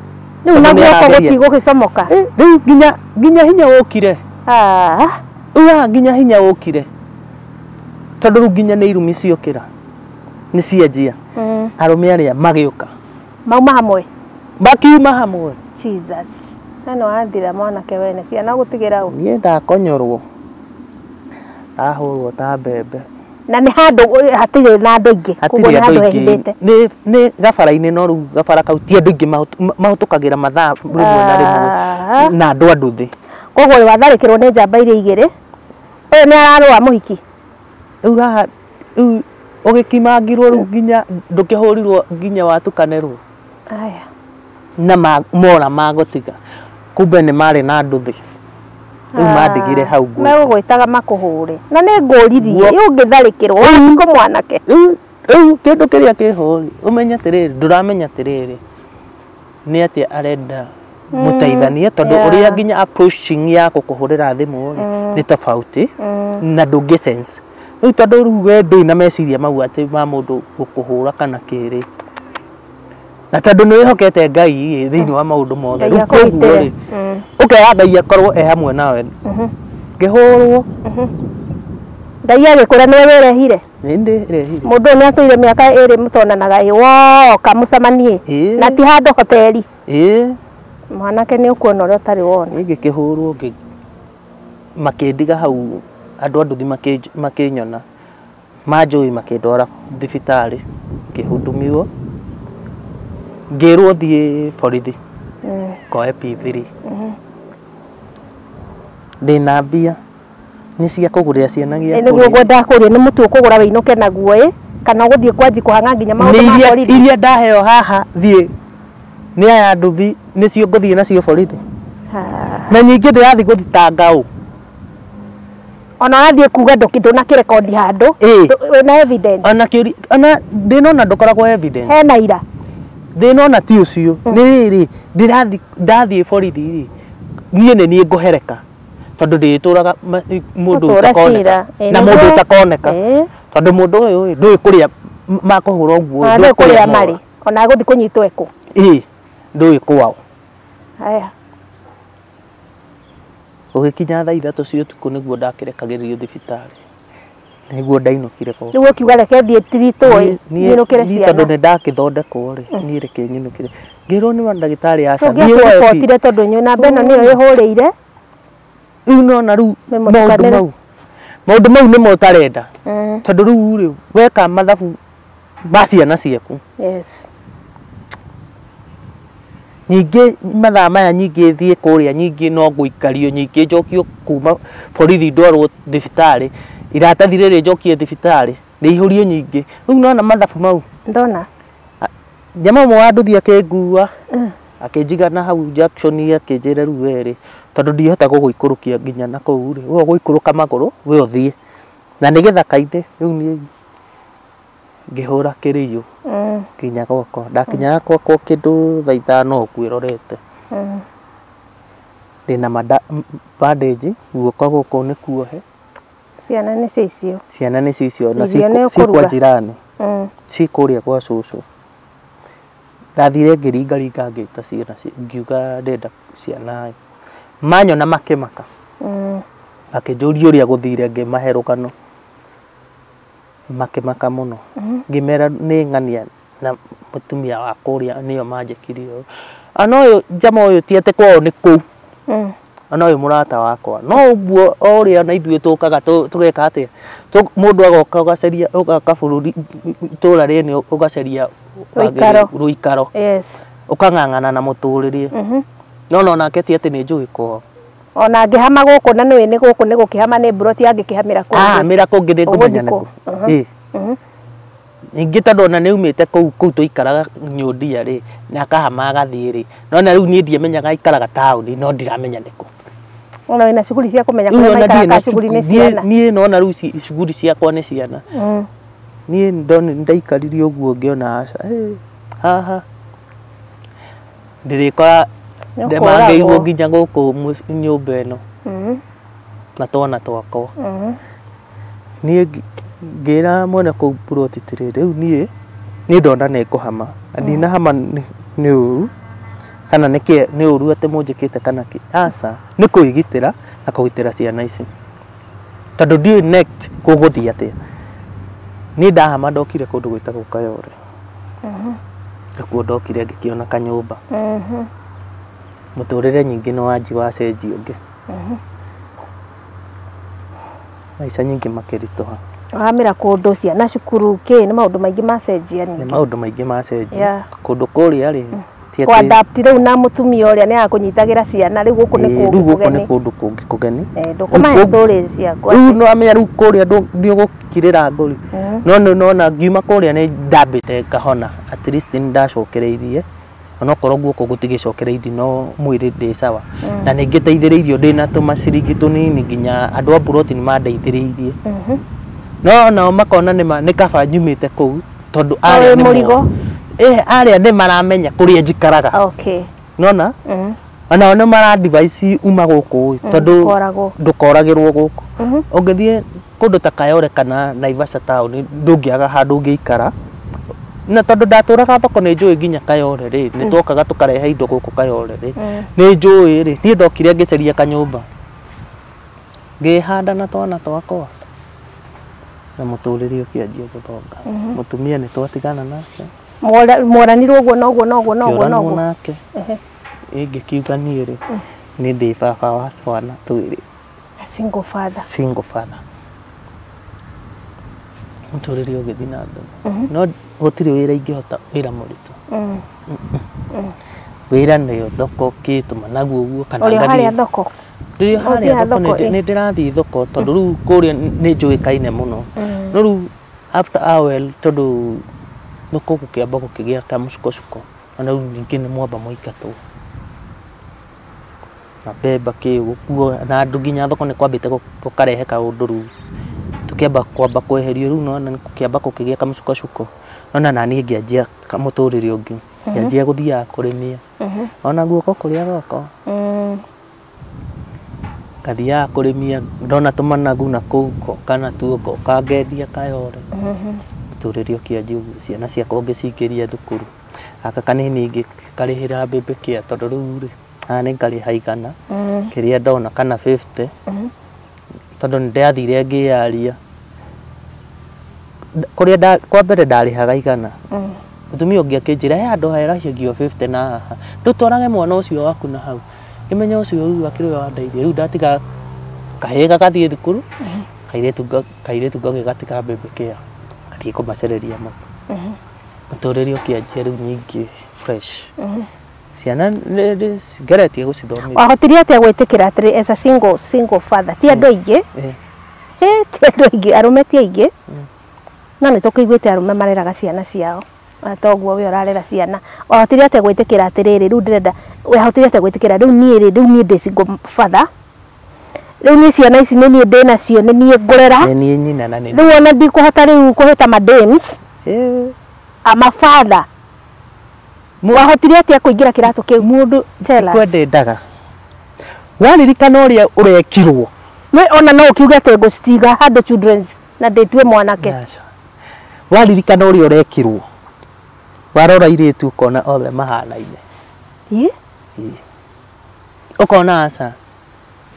rĩu naguo gũtigũgĩcomoka rĩu nginya hinya wũkire nginya hinya wũkire tondũ rĩu nginya nĩ irumi ciokĩra nĩ cianjia arũme arĩa magĩũka makiuma hamwe Jesus no athira mwanake wene ciana gũtigĩra ũ niĩ ndakonyorwo ahũrwo ta mbembe na nĩ handũ hatirĩ na andũ aingĩ nĩ gabara-inĩ no rĩu gabara kau ti andũ aingĩ mahũtũkagĩra mathaa rĩmwe na rĩmwe na andũ nduthi koguo watharĩkĩrwo nĩ njamba iria igĩrĩ ũyũ nĩ ararũa mũhiki rĩu haha ũgĩkimangirwo rĩu nginya ndũkĩhũrirwo nginya watukanĩrwo na mora magũtiga kumbe nĩ marĩ na nduthi rĩu mandigire hau nguo megũgwĩtaga makũhũre na nĩ ngũririe ũngĩtharĩkĩrwo ũtukũ mwanake rĩu kĩndũ kĩrĩa kĩho ũmenye atĩrĩrĩ ndũramenya atĩrĩrĩ nĩ atĩa arenda mũteithanie tondũ ũrĩa nginya approaching ya gũkũhũrĩra thimũ nĩ tofauti na ndũngĩ sense rĩu tondũ rĩu we ndũrĩ na meciria mau atĩ ma mũndũ gũkũhũra kana kĩrĩ na tondũ nĩ wĩhokete Ngai thĩinĩ wa maũndũ mothe rĩu koguo rĩ ũkera Ngai akorwo hamwe nawe ngĩhũrwo Ngai agĩkũra nĩwe wĩrehire nĩ rehire mũndũ nĩ atũire mĩaka 2 mũtonanaga woka mũcemanie na ti handũ hoteli mwanake nĩ ũkuona ũrĩa ũtarĩ wona ngĩkĩhũrwo makĩndiga hau andũ a nduthi makĩnyona manjũĩ makĩndwara thibitarĩ ngĩhudumiwo ngĩrwo thiĩ borithi koe P3 ndĩna mbia nĩ cia kũgũrĩra ciana gĩa nĩguo ngwenda kũrĩa nĩ mũtu ũkũgũra wĩinũke naguo kana gũthiĩ kwanji kũhanga nginya maũndũ ma borithi iria ndaheo haha thiĩ nĩ aya nduthi nĩcio ngũthiĩ nacio borithi na nyingĩ ndĩrathiĩ gũthitanga ũ ona wathiĩ kuga ndũna kĩrekondi handũ wĩna evidence ona ndĩnona ndũkoragwo evidence hena ira ndĩnona ti ũcio nĩ rĩrĩ ndathiĩ borithi rĩ niĩ nĩ niĩ ngũhereka tondũ ndĩtũraga mũndũ ũtakoneka na mũndũ ũtakoneka tondũ mũndũ ũyũ ndũĩ kũrĩa makũhũra ũguo ndũĩ kũrĩa marĩ ona gũthiĩ kũnyitwo eko ndũĩ kwao haya ũgĩkinya thaa 3 cia ũtukũ nĩguo ndakĩrekagĩrĩrio thibitarĩ nĩguo ndainũkire ko nĩguo kiuga reke thiĩ tiritũ nyinũkĩre ciana tondũ nĩ ndakĩthondekwo rĩ niĩ reke nyinũkĩre ngĩrwo nĩ ndagĩtarĩ aca ndiĩ tondũ nyũ namba ĩno nĩyo ĩhũrĩire rĩu nona rĩu maũndũ mau nĩmo ũtarenda tondũ rĩu rĩ weka mathabu ma ciana ciaku nyingĩ mathaa maya nyingĩ thiĩ kũrĩa nyingĩ no ngũikario nyingĩ njokio kuma borithi ndwarwo thibitarĩ iratathi rĩrĩ njokie thibitarĩ nĩ ihũrio nyingĩ rĩu nona mathabu mau ndona jamaa ũmwe wa nduthi akĩngua akĩnjigana hau junction akĩnjĩra rĩu werĩ tondũ ndihota gũgũikũrũkia nginya na kũu rĩ we ũgũikũrũka magũrũ we ũthiĩ na nĩ gĩthaka-inĩ rĩu niĩ ngĩhũra kĩrĩyo kinya gwakwa ndakinya gwakwa kĩndũ thaa 5 kwĩrorete ndĩna bandage guoko gũkũ nĩ kuohe ciana nĩ icio na cikwa njirani cikũrĩa gwa cũcũ ndathire ngĩringaringa ngĩta ciana ngiuga ndenda ciana manyona makĩmaka akĩnjũria ũrĩa gũthire ngĩmahe rũgano makĩmaka mũno ngĩmera nĩ ng'ania na mũtumia wa kũrĩa nĩyo manjĩkirie ana ũyũ jama ũyũ ti atĩ kwao nĩ kũu ana ũyũ mũrata wakwa no ũguo ũrĩa na ithuĩ tũkaga tũgeka atĩa mũndũ agoka ũgacaria ũgaka bũrũri itũra rĩene ũgacaria rũikaro ũkang'ang'ana na mũtũrĩre no nake ti atĩ nĩ njũĩ kwao ona ngĩhama gũkũ na nĩ gũkũ nĩ gũkĩhama nĩ mburoti angĩkĩhamĩra kũngĩ mĩra kũngĩ nĩ ngũmenya nĩkũ ningĩ tondũ ona nĩ umĩte kũu tũikaraga nyũndia rĩ na akahama agathiĩ rĩ nona rĩu niĩ ndiamenyaga aikaraga taũni no ndiramenya nĩkũ ona wĩna shughuli cia kũmenya kũrĩa maikaraga shughuli nĩ ciana niĩ nona rĩu shughuli ciakwa nĩ ciana niĩ ndaikaririe ũguo ngĩona aca haha ndĩrĩkora ndemangĩirwo nginya gũkũ nyũmba ĩno na twana twakwa niĩ ngĩra mwene kũu buroti tĩrĩ rĩu niĩ ndona nĩ ngũhama ndinahama nĩ ũru kana nĩ ũru atĩ mũnjĩkĩte kana kĩ aca nĩ kwĩgitĩra na kũgitĩra ciana ici tondũ ndiũĩ next kũgũthiĩ atĩa niĩ ndahama ndokire kũndũ gwĩtagwo Kayore kuo ndokire ngĩkĩona kanyũmba mũtũrĩre nyingĩ no wanji wacenjia ũngĩ maica nyingĩ makĩritũha wahamĩra kũndũ ciana cukuru nĩ maũndũ maingĩ macenjia nĩ maũndũ maingĩ macenjia kũndũ kũrĩa rĩ kwa adapt rĩu na mũtumia ũrĩa nĩ akũnyitagĩra ciana rĩu gũkũ nĩ kũndũ kũngĩ kũgeni ndũkũmahe stories ciakwa rĩu no amenya rĩu kũrĩa nĩũgũkirĩra ngũri no nona ngiuma kũrĩa nĩ ndambĩte ngahona at least nĩ ndacokereirie ona korwo guoko gutigicokereithi no mwiri ndi sawa na ningiteithiriirio ndina tumaciringi tunini nginya andu a buroti ni mandeithiriirie no nao makona ni kaba nyumite kuu tondu aria ni murigo aria ni maramenya kuria njikaraga okay nona ana ona mara device uma guku tondu ndukoragirwo guku ungithie kundu ta Kayole kana Naivasha town ndungiaga handu ngiikara na tondu ndaturaga thoko ni njui nginya Kayole ri ni twokaga tukarehe indo guku Kayole ri ni njui ri ni ndokire ngiceria kanyumba ngihanda na twana twakwa na muturiri ukianjia guthonga mutumia ni twatigana nake moranirwo guo noguo nake ingikiuga ni ri ni ndi baba wa twana twiri single father muturiri ugithi na mbere no gutiri wira ingihota wira muritu wira ni thoko kituma naguo uguo kana ngari haria thoko ndi haria thoko ni ndirathi thoko tondu ru kuria ni njuikaine muno no ru after hour tondu nuko gukiamba gukigia ta musuko na ru ningi ni mwamba muikatu na beba ki gukuo na andu nginya thoko ni kwambite gukarehe kaundu ru tukiamba kwamba kweherio ru no na kukiamba kukigia kamusuko ona nani ngianjia kamuturiri ungi ngianjia guthia kurimia ona guoko kuria goko kathia kurimia ndona tumanagu na kuko kana tuko kangendia Kayole muturiri ukianjia ciana ciakwa ngicikiria thukuru aka kanini ingi karihira mbembe kia tondu ru ri ani ngari haigana kiria ndona kana 50 tondu ndiathire ngiaria kuria kwa mbere ndarihaga igana mutumia ungi akinjira he andu hairahagio 50 na haha ndutwarage mwana ucio waku na hau imenya ucio ru akiriwe wandeithia ru ndatiga kahega kathie thukuru kairetu ngoge gatika mbembe kia kathie kumacereria mo muturiri ukianjia ru nyingi fresh ciana ngaretie gucithomithia wahotirie atia gwitikira atiri as a single father ti andu aingi ti andu aingi arume ti aingi no ni tukiguite arume mareraga ciana ciao atoguo we urarera ciana wahotirie atia gwitikira atiriri ru ndirenda wahotirie atia gwitikira ru nie ndi single father ru ni ciana ici ni nie ndina cio ni nie ngurera ni nie nyina na ni ru ona ndi kuhota ru kuhita madames ama father wahotirie atia kuingira kiratu kiu mundu kwendendaga waririkana uria urekirwo we ona no ukiuga te gustiga hande children's na ndetwe mwanake waririkana uria urekirwo warora iretu ukona othe mahanaine ukona asa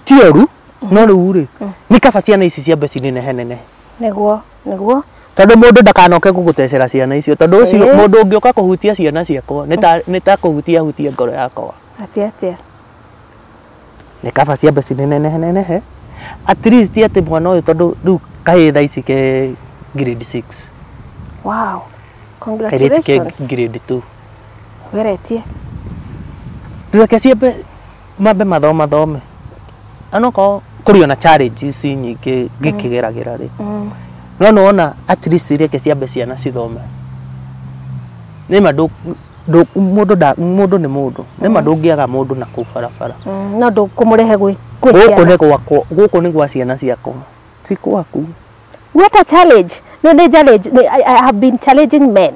tioru no riu ri ni kaba ciana ici ciambe cinenehe niguo tondu mundu ndakanoke gugutecera ciana icio tondu ucio mundu ungioka kuhutia ciana ciakwa ni ta kuhutia ngoro yakwa atia ni kaba ciambe cinenehe at least ati mwana uyu tondu riu kahitha ici ke grade 6 wow congratulations grade 2 weretie tuke ciambe mambe mathome anoko kuri ona challenges nyingi ngikigeragira ri no ona at least reke ciambe ciana cithome ni mandu mundu ni mundu ni mandu ngiaga mundu na ku barabara no ndu kumurehe guku ni gwa ciana ciakwa ti kwaku what a challenge I have been challenging men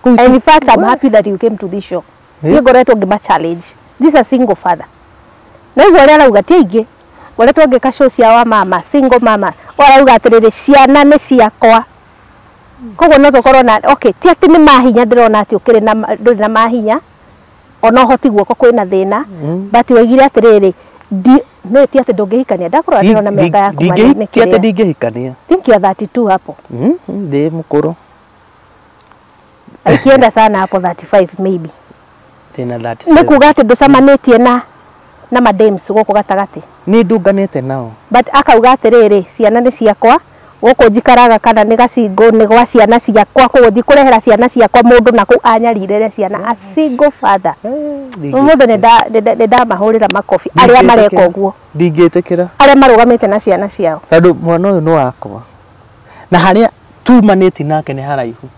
and in fact I'm happy that you came to this show you goretwo ngima challenge this is a single father na igwa ria rauga ti aingi goretwo ngika show cia wa mama single mama orauga atiriri ciana ni ciakwa koguo no tukorwo na okay ti ati ni mahinya ndirona ati ukiri na nduri na mahinya ona hoti guoko kwina thina but waigire atiriri no ti ati ndungihikania ndakorwo ndirona miaka yaku ni ti ati ndingihikania think you are 32 hapo ndi mukuru ikienda sana hapo 35 maybe tena 37 ni kuga ati nducamanitie na madames guku gatagati ni ndunganite nao but akauga atiriri ciana ni ciakwa guku njikaraga kana ni gacingo ni gwa ciana ciakwa kuguthi kurehera ciana ciakwa mundu na ku anyarire ciana a single father mundu ne da mahurira makofi aria mareka uguo ndingitikira aria marugamite na ciana ciao tondu mwana uyu ni wakwa na haria tumaniti nake ni haraihu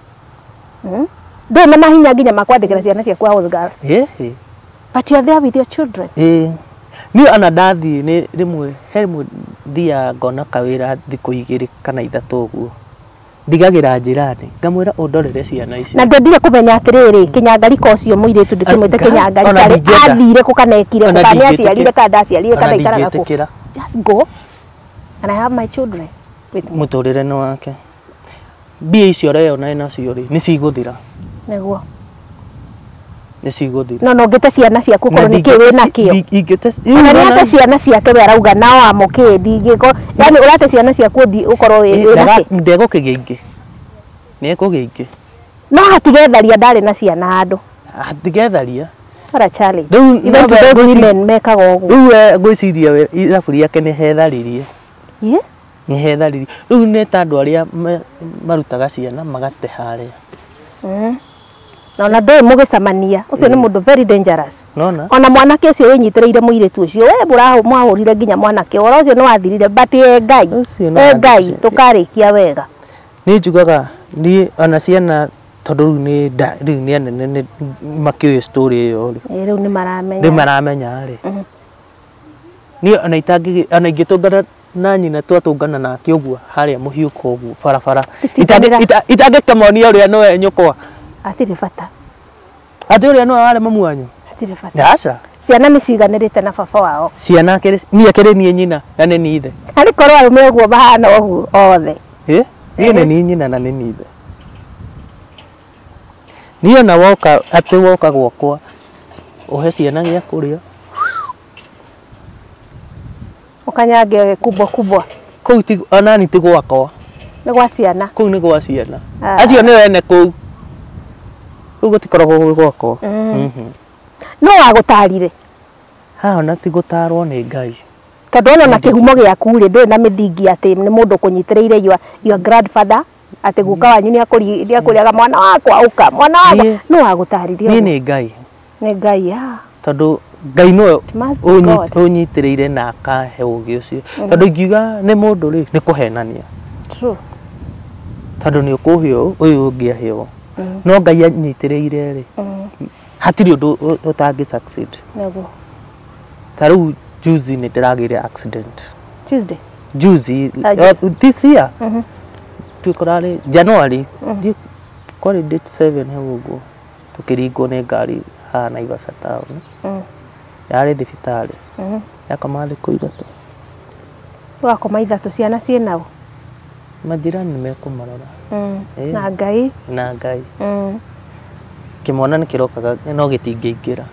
Ndå na mahinya nginya makwandikira ciana ciaku house girl. But you are there with your children. Ni ana ndathi ni rimwe thia ngona kawira thiku 2 kana 3 uguo. Ndigagira njirani ngamwira undorere ciana ici. Na ndendire kumenya atiriri kinyangari ko cio muiretu ndikimwite kinyangari kari athire ku kanekire ku kana aciarire kana ndaciarire kana ikaraga ku. Just go and I have my children with me. Muturire no wake. Mbia icio reo na nacio ri ni ciguthira. Neguo. Ni ciguthira. No ngite ciana ciaku korwo ni kiwi na kio. Ingite ate ciana ciake we arauga nao amukindi ngiko yani urate ciana ciaku thi ukorwo wi na ki. Ndego kigingi. Ni kugingi. No hatigetharia ndari na ciana handu. Hatigetharia. Para challenge. Even to those women mekaga uguo. Riu ngwiciria we ithaburi yake ni hetharirie. Ni hetharirie. Riu ni tandu aria marutaga ciana magate haria. Na ndä mugicamania ucio ni mundu very dangerous. Nona ona mwanake ucio winyitireire muiretu ucio we buraho mwahurire nginya mwanake ora ucio no athirire but ngai tukarikia wega. Ni njugaga ni ona ciana tondu riu ni anene makioyo story iyo riu ni maramenya ri ni ona itangi ona ingitungana na nyina twatungana nake uguo haria muhiuko uguo barabara itangikamoni uria no nyukwa atiri bata ati uria no wale mamu wanyu atiri bata aca ciana ni ciganirite na baba wao ciana ni akiri ni nyina na ni ithe ari korwo arume uguo bahana uguo othe ni ni nyina na ni ithe ni ona woka ati woka gwakwa uhe ciana gia kuria ukanyange kubwa kuu ti ona ni ti gwakwa ni gwa ciana kuu ni gwa ciana acio ni wene kuu ugo tikoragwo gwakwa no wagutarire ona ti gutarwo ni ngai tondu ona kihumo giaku ri nduri na mithingi ati ni mundu kunyitireire your grandfather ati guka wanyu ni akuriaga mwana wakwa uka mwana wakwa no wagutarire ni ngai tondu ngai no unyitireire na akahe ugi ucio tondu ngiuga ni mundu ri ni kuhenania true tondu ni ukuhio uyu ungiahio no ngai anyitireire ri hatiri undu utangi succeed nego taru juzi ni ndiragire accident juzi this year tukorare January kwari date 7 heguo tukiringo ni ngari ha Naivasha town yari thibitari yakoma thiku 3 wakoma 3 ciana cienao majirani nimekumarora na ngai kimwana ni kirokaga no gitingiingira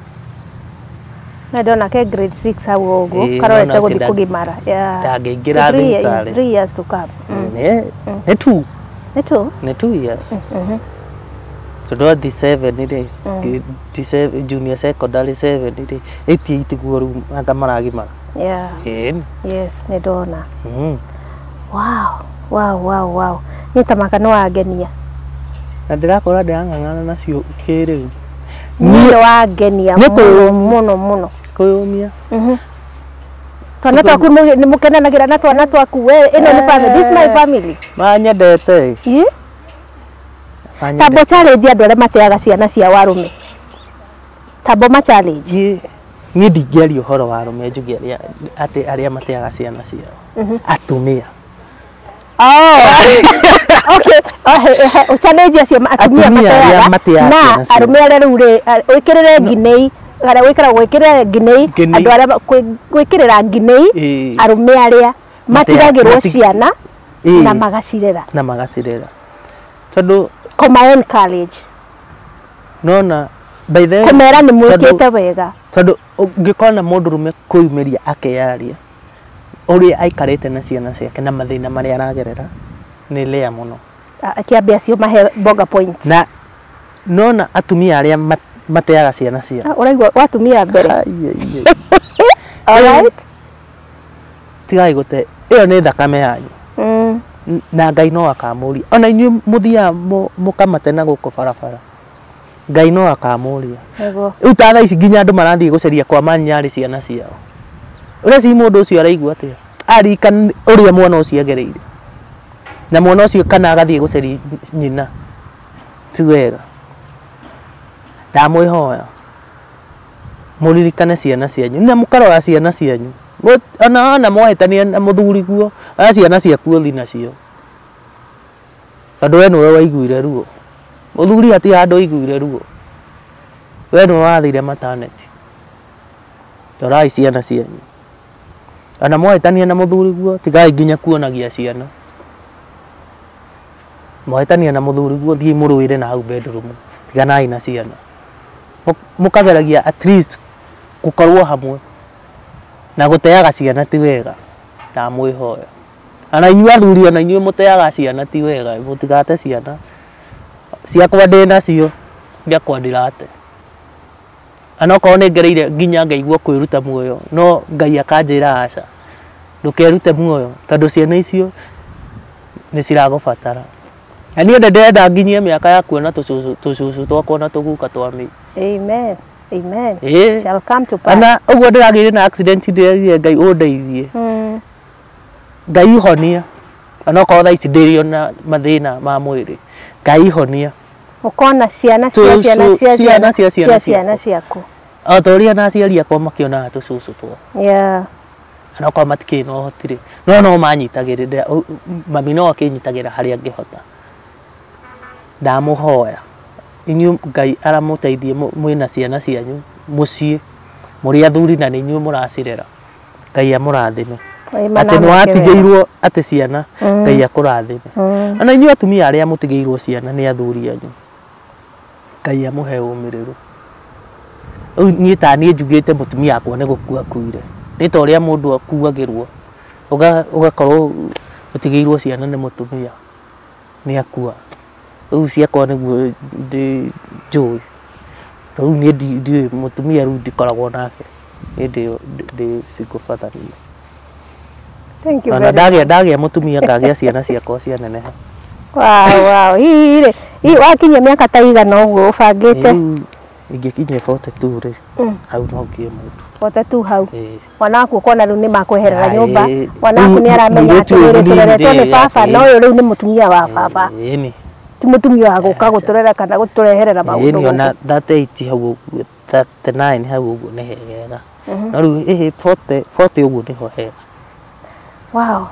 na ndona ke grade 6 hau uguo karorete guthi kugimara ndangiingira thibitari 3 years to come ni 2 years tondu 7 ri junior secondary 7 ri 88 guo ru anga maragimara yes ni ndona wow ni tamaka no agenia na ndirakora ndang'ang'ana nacio kiriu ni wagenia muno kuyumia twana twaku ni mukenanagira na twana twaku we ino ni family this my family manyendete tabo challenge andu aria mateaga ciana cia warume tabo ma challenge ni ndingiaria uhoro wa arume njugi aria mateaga ciana ciao atumia okay challenge acio atumia mateaga na arume aria rure wikirire nginei gara wikira gwikirira nginei andu aria gwikirira nginei arume aria matigagirwo ciana na magacirera tondu koma encourage nona by the kumera ni mwikite wega tondu ngikona mundu rume kuumiria akeyaria uria aikarite na ciana ciake na mathina maria aragerera ni lea muno akiambia acio mahe boga points na nona atumia aria mateaga ciana ciao uraigwa watumia mbere alright tigai gute iyo ni thakame yanyu na ngai no akamuria ona inyu muthia mukamate na guko barabara ngai no akamuria utatha ici nginya andu marathie guceria kwa manyari ciana ciao ura si mundu ucio araigua atia arika uria mwana ucio agereire na mwana ucio kana agathie guceria nyina ti wega ndamwihoya muririkane ciana cianyu na mukarora ciana cianyu ona mwahitania na muthuri guo ciana ciaku thi nacio tondu we niwe waiguire ruo muthuri hati handu aiguire ruo we niwe wathire maternity rorai ciana cianyu ona mwahitania na muthuri guo tigai nginya kuonagia ciana mwahitania na muthuri guo thii muruire na hau bedroom tiganai na ciana mukageragia at least gukorwo hamwe na guteaga ciana ti wega ndamwihoya ana inyu athuri ona inyu muteaga ciana ti wega mutigate ciana ciakwa ndina cio ndiakwa ndirate ana ko nengereire nginya ngaigua kwiruta muoyo no Ngai akanjira aca ndukerute muoyo tondu ciana icio ni ciragubatara ani ndenda nginyie miaka ya kuona tucucu twakwa na tuguka twami. Amen. Amen. Shall come to pass. Ana uguo ndiragire na accident ndirire Ngai undeithie. Ngai honia. Ana ko tha ici ndirio na mathina ma mwiri. Ngai honia. Ukona ciana ciaku. Atoria na ciari akwa makiona tucucu twa. Yeah. Ana ko matike no hotire. No manyitagirira mami no akinyitagira haria ngihota. Ndamuhoya inyu Ngai aramuteithie mwina ciana cianyu mucii muri athuri na ni inyu muracirera Ngai amurathime ati no atigeirwo ati ciana Ngai akurathime ana inyu atumia aria mutigeirwo ciana ni athuri anyu Ngai amuhe umiriru ni ta ni njugite mutumia akwa ni gukua kuire ni ta uria mundu akuagirwo ugakorwo utigeirwo ciana ni mutumia ni akua ciakwa niguo ndi njui riu ni ndi mutumia riu ndikoragwo nake ndi cikubathania. Thank you very much. Ndagia mutumia ngagia ciana ciakwa cianeneha. Wow. Hii wakinyia miaka ta igana uguo ubangite? Ingikinyia 42 ri au no ngie mundu 42 hau wanaku kona riu ni makweherera nyumba wanaku ni aramenya ati tureretwo ni baba no uyu riu ni mutumia wa baba. Ti mutumia wa guka guturera kana gutureherera maundu. Ni ona 38 hau 39 hau uguo ni hegega. No riu 40 uguo ni ho hega. Wow.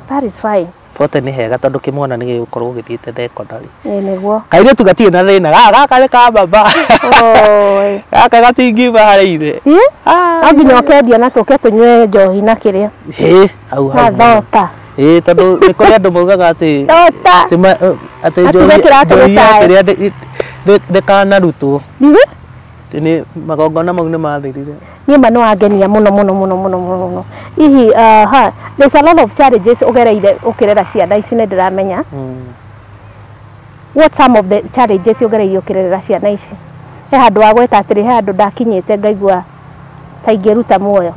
That is fine. 40 ni hega tondu kimwana ni gigukorwo githiite secondary. Niguo. Kaire tugatie na thina gaka ka baba. Oi. Gaka gatingiva hari ithe. Abino kendia na tuke tunywe njohi na kiria. Au thota. Tondu ni kuri andu maugaga ati ati njohi kiria ndikanarutwo. Ni magongona mau ni mathirire. Nyumba no agenia muno. Ihi there's a lot of challenges ugereire ukirera ciana ici ni ndiramenya. What some of the challenges ugereire ukirera ciana ici? He handu wa gweta atiri he handu ndakinyite ngaigua ta ingiruta muoyo.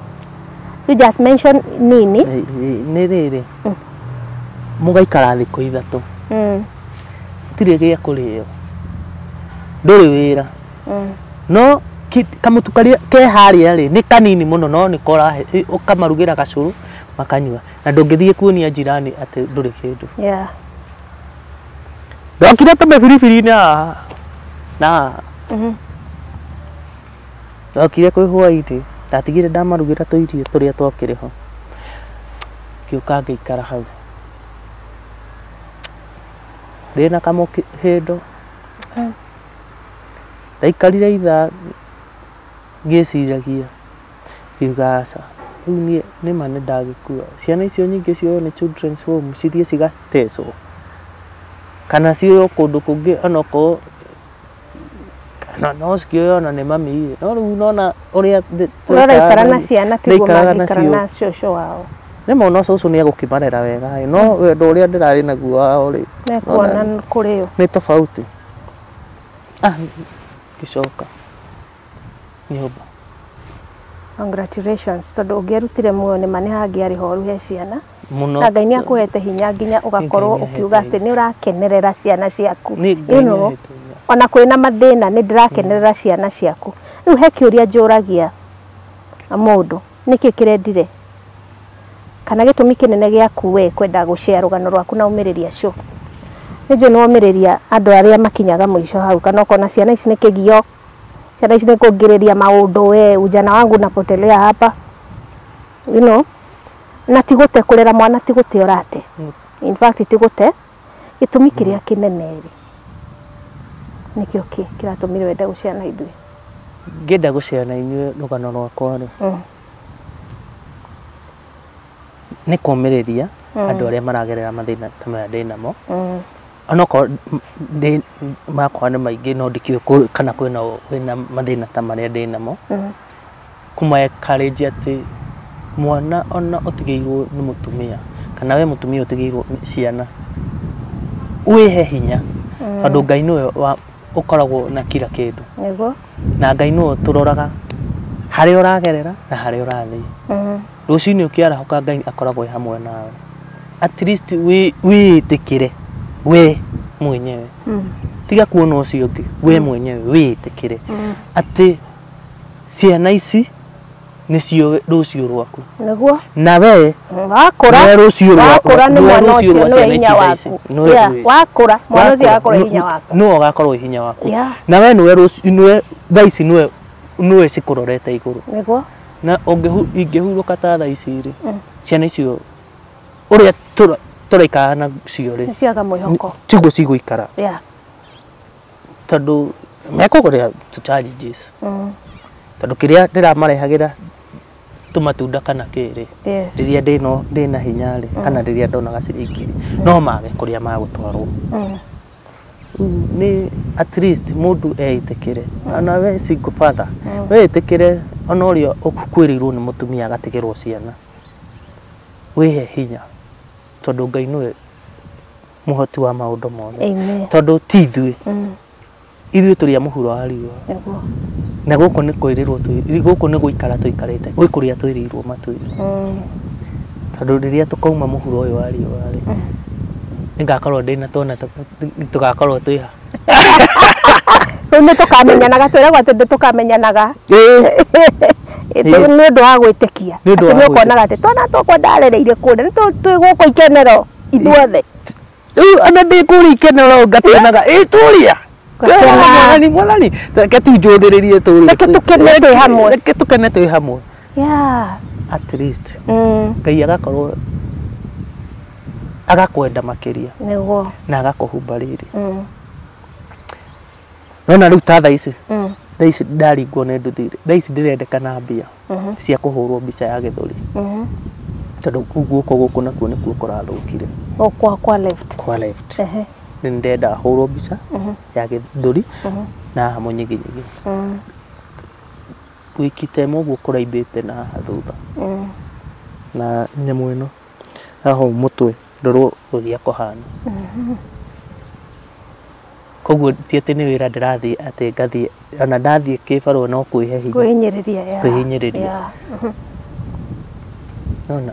You just mention nini? Ni riri. Mugaikara thiku ithatu. Tire gia kurio. Nduri wira. No kamutu karia ke haria ri ni kanini muno no ni kora ukamarugira gacuru makanyua na ndungithie kuonia jirani ati nduri kindu. Yeah. Ndokire ta biribiri na ndokire kwi hwaiti ndatigire ndamarugira tuirio turia twakire ho kiuka ngikara hau ndina kamo hindo ndaikarire itha ngiciragia kiugaca riu ni mane ndagikua ciana icio nyingi cio ni children's home cithie cigatecwo kana cio kundu kungi onoko no cikioyo na ni mami no riu nona uria ikara na ciana tiguo mangikara na cioco wao ni mona cucu ni agukimarera wega no wendo uria ndirari naguo wao ri nekuona kurio ni tofauti gicoka nyumba. Congratulations tondu ungerutire muoyo ni mane hangiari horu he ciana na Ngai ni akuhete hinya nginya ugakorwo ukiuga ati ni urakenerera ciana ciaku. Ona kwina mathina ni ndirakenerera ciana ciaku. Riu he kiuria njuragia mundu niki kirendire kana gitumi kinene giaku we kwenda gushare rugano rwaku na umiriria cio nije no umiriria andu aria makinyaga muico hau kana kona ciana ici ni kigio Ciana ici nĩkũngĩrĩria maũndũ we ujana wangu napotelea hapa you know na tigute kũrera mwana tigute orate in fact tigute gĩtũmi kĩrĩa kĩnene nĩkĩo kĩratũmire wende gũciana ithuĩ ngenda gũciana inyuĩ rũgano rwakwa nĩ kũmĩrĩria andũ arĩa maragerera mathĩna ta maya ndĩnamo onoko makwa nĩ maingĩ no ndikĩũĩ kana kwĩna mathĩna ta marĩa ndĩnamo kũma-encourage atĩ mwana ona ũtigĩirwo nĩ mũtumia kana we mũtumia ũtigĩirwo ciana wĩhe hinya tondũ Ngai nĩwe ũkoragwo na kila kĩndũ na Ngai nĩwe tũroraga harĩa ũragerera na harĩa ũrathiĩ rũciinĩ ũkĩarahũka Ngai akoragwo hamwe nawe at least wĩĩtĩkĩre we mwenyewe tiga kuona ũcio ũngĩ we mwenyewe wĩĩtĩkĩre atĩ ciana ici nĩcio rũciũ rwaku na we wakũra rũciũ wakũra nĩ mwana ũcio nĩwe hinya waku wakũra mwana ũcio agakorwo hinya waku nĩwe ũgakorwo hinya waku na we nĩwe thaa ici nĩwe cikũrorete igũrũ na ingĩhurũka ta thaa ici rĩ ciana icio ũrĩa tũraikara nacio rĩ nĩciaga mwĩhoko tiguo cigũikara tondũ mekũgerera challenges tondũ kĩrĩa ndĩramarehagĩra tũmatunda kana kĩrĩ rĩrĩa ndĩna hinya rĩ kana rĩrĩa ndona gaciringi no mage kũrĩa magũtwarwo nĩ at least mũndũ eitĩkĩre ona we single father wĩtĩkĩre ona ũrĩa ũkwĩrĩirwo nĩ mũtumia agatigĩrwo ciana wĩhe hinya tondũ Ngai nĩwe mũhoti wa maũndũ mothe tondũ ti ithuĩ tũrĩ a mũhuro wa riũa na gũkũ nĩ kwĩrĩrwo gũkũ nĩ gũikara tũikarĩte gwĩ kũrĩa twĩrĩirwo matu-inĩ tondũ rĩrĩa tũkauma mũhuro ũyũ wa riũa rĩ nĩngakorwo ndĩna twana tũgakorwo twĩha rĩu nĩtũkamenyanaga twĩragwo atĩ ndĩtũkamenyanaga nĩ ũndũ wa gwĩtĩkia atĩ nĩũkonaga atĩ twana twakwa ndarereire kũrĩa twĩ gũkũ ikenero ithuothe ona ndĩ kũrĩa ikenero ngatuonaga tũrĩa mwathani reke tunjũthĩrĩrie reke tũkene twĩ hamwe at least Ngai agakorwo agakwenda makĩria na agakũhumba rĩrĩ nona rĩu ta thaa ici ndaringwo nĩ nduthi thaa ici ndĩrendekana mbia cia kũhũrwo mbica ya gĩthũri tondũ guoko gũkũ nakuo nĩkuo kũrathũkire kwa left nĩ ndenda hũrwo mbica ya gĩthũri na mũnyiginyigi gwĩkĩte mũguo kũraimbĩte na haha thutha na nyamũ ĩno haha mũtwe ndorwo ũrĩa kũhana koguo ti atĩ nĩ wĩra ndĩrathiĩ atĩ ngathiĩ ona ndathiĩ kĩbarũa no kwĩhe hinya kwĩhinyĩrĩria nona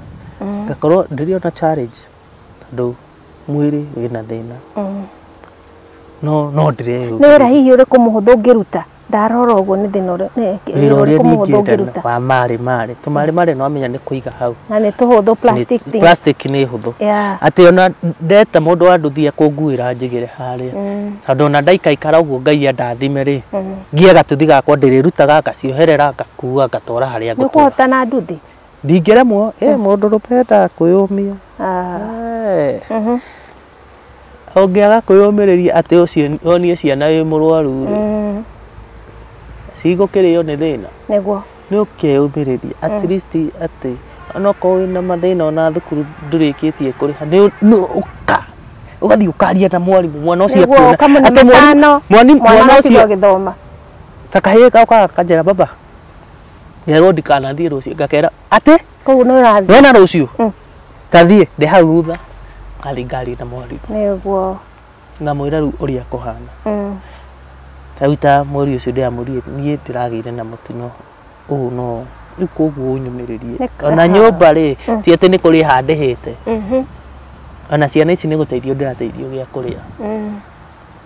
ngakorwo ndĩrĩ ona challenge tondũ mwĩrĩ wĩna thĩna no ndĩreeruta nĩ wĩra hihi ũrĩkũ mũhũthũ ũngĩruta ndarora ũguo nĩ thĩna wĩra ũrĩa ningĩ wa marĩ tũmarĩ no amenya nĩ kũiga hau na nĩ tũhũthũ plastic nĩ hũthũ atĩ ona ndeta mũndũ wa nduthi akũnguĩra njigĩre harĩa tondũ ona ndaikaikara ũguo Ngai andathime rĩ ngie gatuthi gakwa ndĩrĩrutaga ngacioherera ngakua ngatwara harĩa ngũtwara nĩkũhota na nduthi ndingĩremwo mũndũ rũpenda kwĩyũmia ũngĩaga kwĩyũmĩrĩria atĩ ũcio onie ciana wĩ mũrwaru rĩ cigũkĩrĩo nĩ thĩna nĩ ũkeyũmĩrĩria at least atĩ onokorwo wĩna mathĩna ona thukuru ndũrĩkĩtie kũrĩha ũgathiĩ ũkaria na mwarimũ mwana ũcio akuona mwana ũcio agĩthoma ta kahĩĩ gaukaga kanjĩra baba ngerwo ndikanathiĩ rũciũ ngakera atĩ koguo nĩwona rũciũ tathiĩ ndĩ hau thutha ngathiĩ ngaria na mwarimũ nĩguo ngamwĩra rĩu ũrĩa kũhana rĩu ta mweri ũcio ndĩramũrire niĩ ndĩragĩire na mũtino ũũ no rĩu koguo ũnyũmĩrĩrie ona nyũmba rĩ ti atĩ nĩ kũrĩa handĩhĩte ona ciana ici nĩ gũteithio ndĩrateithio gĩa kũrĩa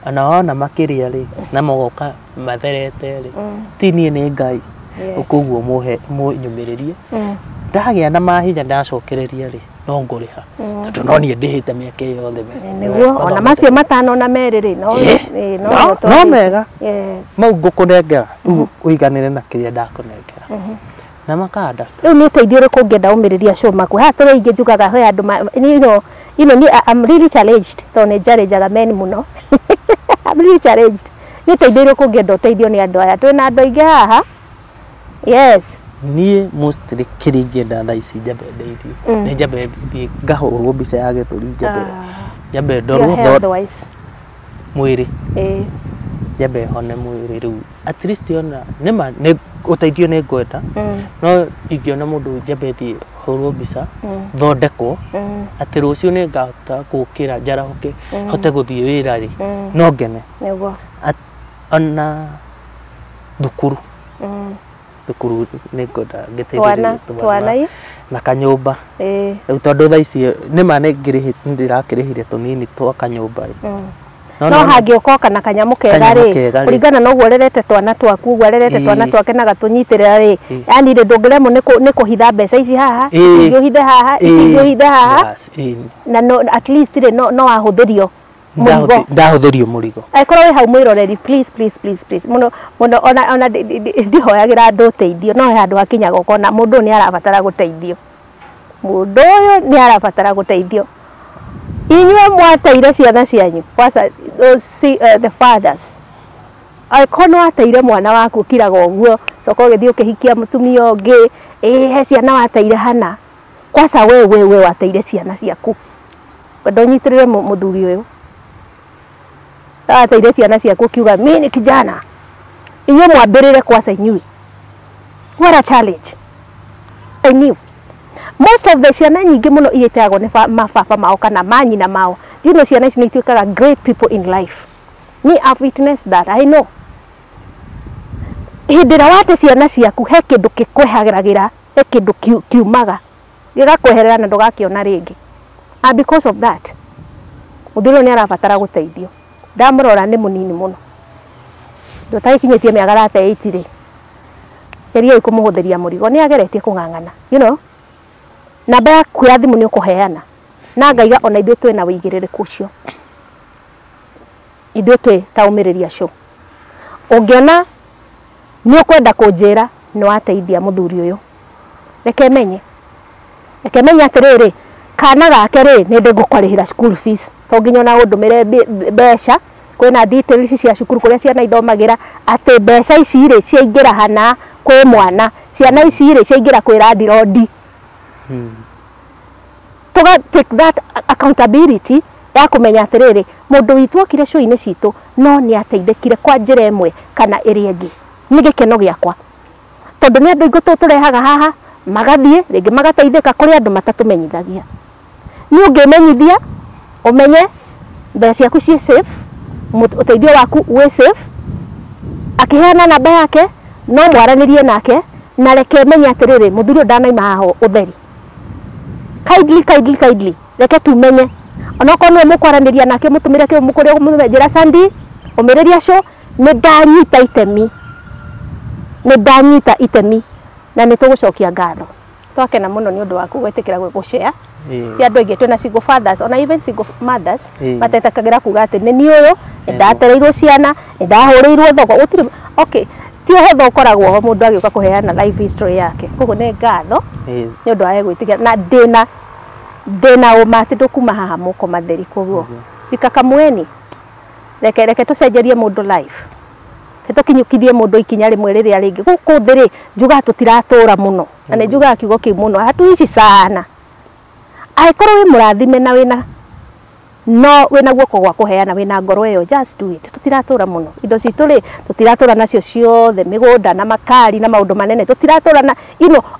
ona wona makĩrĩa rĩ na magoka matherete rĩ ti niĩ nĩ Ngai koguo mũnyũmĩrĩrie ndagĩa na mahinya ndacokereria rĩ no ngũrĩha tondũ no niĩ ndĩhĩte mĩaka ĩyo yothe nĩguo ona macio matano na merĩ rĩ no mega mau ngũkũnengera ũiganĩre na kĩrĩa ndakũnengera na maka understand rĩu nĩ ũteithio ũrĩkũ ũngĩenda ũmĩrĩria show maku haha tũrĩ ingĩ njugaga he andũ I'm really challenged tondũ nĩ njarĩnjaga meni mũno I'm really challenged nĩ ũteithio ũrĩkũ ũngĩenda ũteithio nĩ andũ aya twĩna andũ aingĩ haha yes niĩ mostly kĩrĩa ingĩenda thaa ici njambe ndeithio nĩ njambe thiĩ ngahũrwo mbica ya gĩthũri njambe ndorwo mwĩrĩ njambe hone mwĩrĩ rĩu at least ona nĩ ũteithio nĩ ngwenda no ingĩona mũndũ njambe thiĩ hũrwo mbica thondekwo atĩ rũciũ nĩ ngahota gũkĩra njarahũke hote gũthiĩ wĩra rĩ no ngene ona thukuru nĩ ngwenda ngĩteithĩrĩrie na kanyũmba rĩu tondũ thaa ici nĩma nĩ ndĩrakĩrĩhire tũnini twa kanyũmba no hangĩũka na kanyamũ kega rĩ kũringana na ũguo ũrerete twana twaku ũguo arerete twana twake na gatũnyitĩrĩra rĩ yani rĩ ndũngĩremwo nĩ kũhitha mbeca ici haha ingĩũhithe haha ingĩũhithe haha na at least rĩ no ahũthĩrio ndahũthĩrio mũrigo angĩkorwo wĩ hau mwĩroreri please mũno ona ndihoyagĩra andũ ũteithio no he handũ hakinyaga ũkona mũndũ nĩ arabatara gũteithio mũndũ ũyũ nĩ arabatara gũteithio inyuĩ mwateire ciana cianyu the fathers angĩkorwo nĩ wateire mwana waku ũkiraga ũguo coka ũgĩthiĩ ũkĩhikia mũtumia ũngĩ he ciana wateire hana kwaca we wateire ciana ciaku ndũnyitĩrĩre mũthuri ũyũ wateire ciana ciaku ukiuga mimi ni kijana inyuĩ mwambĩrĩre kwaca inyuĩ what a challenge I knew most of the ciana nyingĩ mũno iria iteagwo nĩ mababa mao kana manyina mao you know ciana ici nĩ ituĩkaga great people in life me I've witnessed that I know hĩndĩ ĩrĩa wate ciana ciaku he kĩndũ gĩkwehagĩragĩra he kĩndũ kiumaga gĩgakweherera na ndũgakĩona rĩngĩ and because of that mũthuri nĩ arabatara gũteithio ndamũrora nĩ mũnini mũno ndũtagĩkinyĩtie mĩaka 8 rĩ geria kũmũhũthĩria mũrigo nĩ ageretie kũng'ang'ana you know namba yaku ya thimũ nĩ ũkũheana na ngaiga ona ithuĩ twĩna wĩigĩrĩrĩku ũcio ithuĩ twĩ ta ũmĩrĩria show ũngĩona nĩ ũkwenda kũnjĩra nĩ wateithia mũthuri ũyũ reke menye atĩrĩrĩ kana gake rĩ nĩ ndĩngũkwarĩhĩra school fees to nginya ona ũndũmĩre mbeca kwĩna details cia cukuru kũrĩa ciana ithomagĩra atĩ mbeca ici rĩ ciaingĩra hana kwĩ mwana ciana ici rĩ ciaingĩra kwĩ landlord tuga take that accountability ya kũmenya atĩrĩrĩ mũndũ witũ okire show-inĩ citũ no nĩ ateithĩkire kwa njĩra ĩmwe kana ĩrĩa ĩngĩ nĩ gĩkeno gĩakwa tondũ nĩ andũ aingĩ tũrehaga haha magathiĩ rĩngĩ magateithĩka kũrĩ andũ matatũmenyithagia nĩ ũngĩmenyithia ũmenye mbeca ciaku ciĩ safe ũteithio waku wĩ safe akĩheana namba yake no mwaranĩrie nake na reke menye atĩrĩrĩ mũthuri ndanaima haha ũtheri kindly reke tumenye onokorwo nĩ mũkwaranĩria nake mũtũmĩre kĩo mũkũrĩa mũmenjera Sandy ũmĩrĩria show nĩ ndanyita itemi na nĩ tũgũcokia ngatho twakena mũno nĩ ũndũ waku gwĩtĩkĩra gũshare ti andũ aingĩ twĩna single fathers ona even single mothers matetĩkagĩra kuga atĩ nĩ niĩ ũyũ ndatereirwo ciana ndahũrĩirwo thoko ũtirĩ okay ti hetho ũkoragwo ho mũndũ agĩũka kũheana life history yake koguo nĩ ngatho nĩ ũndũ wa gwĩtĩkĩra na ndĩna ũma atĩ ndũkuma haha mũko matheri koguo jikaka mweni reke tũcenjerie mũndũ life tũkinyũkithie mũndũ ikinya rĩmwe rĩrĩa rĩngĩ gũkũ thĩ njuga tũtiratũra mũno na nĩ njuga kiugo kĩu mũno hatuici sana angĩkorwo wĩ mũrathime na wĩna guoko gwa kũheana wĩna ngoro ĩyo just do it tũtiratũra mũno indo citũ rĩ tũtiratũra nacio ciothe mĩgũnda na makari na maũndũ manene tũtiratũra na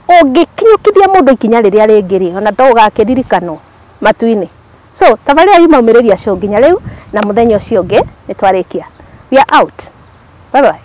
ũngĩkinyũkithia mũndũ ikinya rĩrĩa rĩngĩ rĩ ona ndũgakĩririkanwo matu-inĩ so tabarĩra yuma ũmĩrĩria show nginya rĩu na mũthenya ũcio ũngĩ nĩ twarĩkia we are out bye bye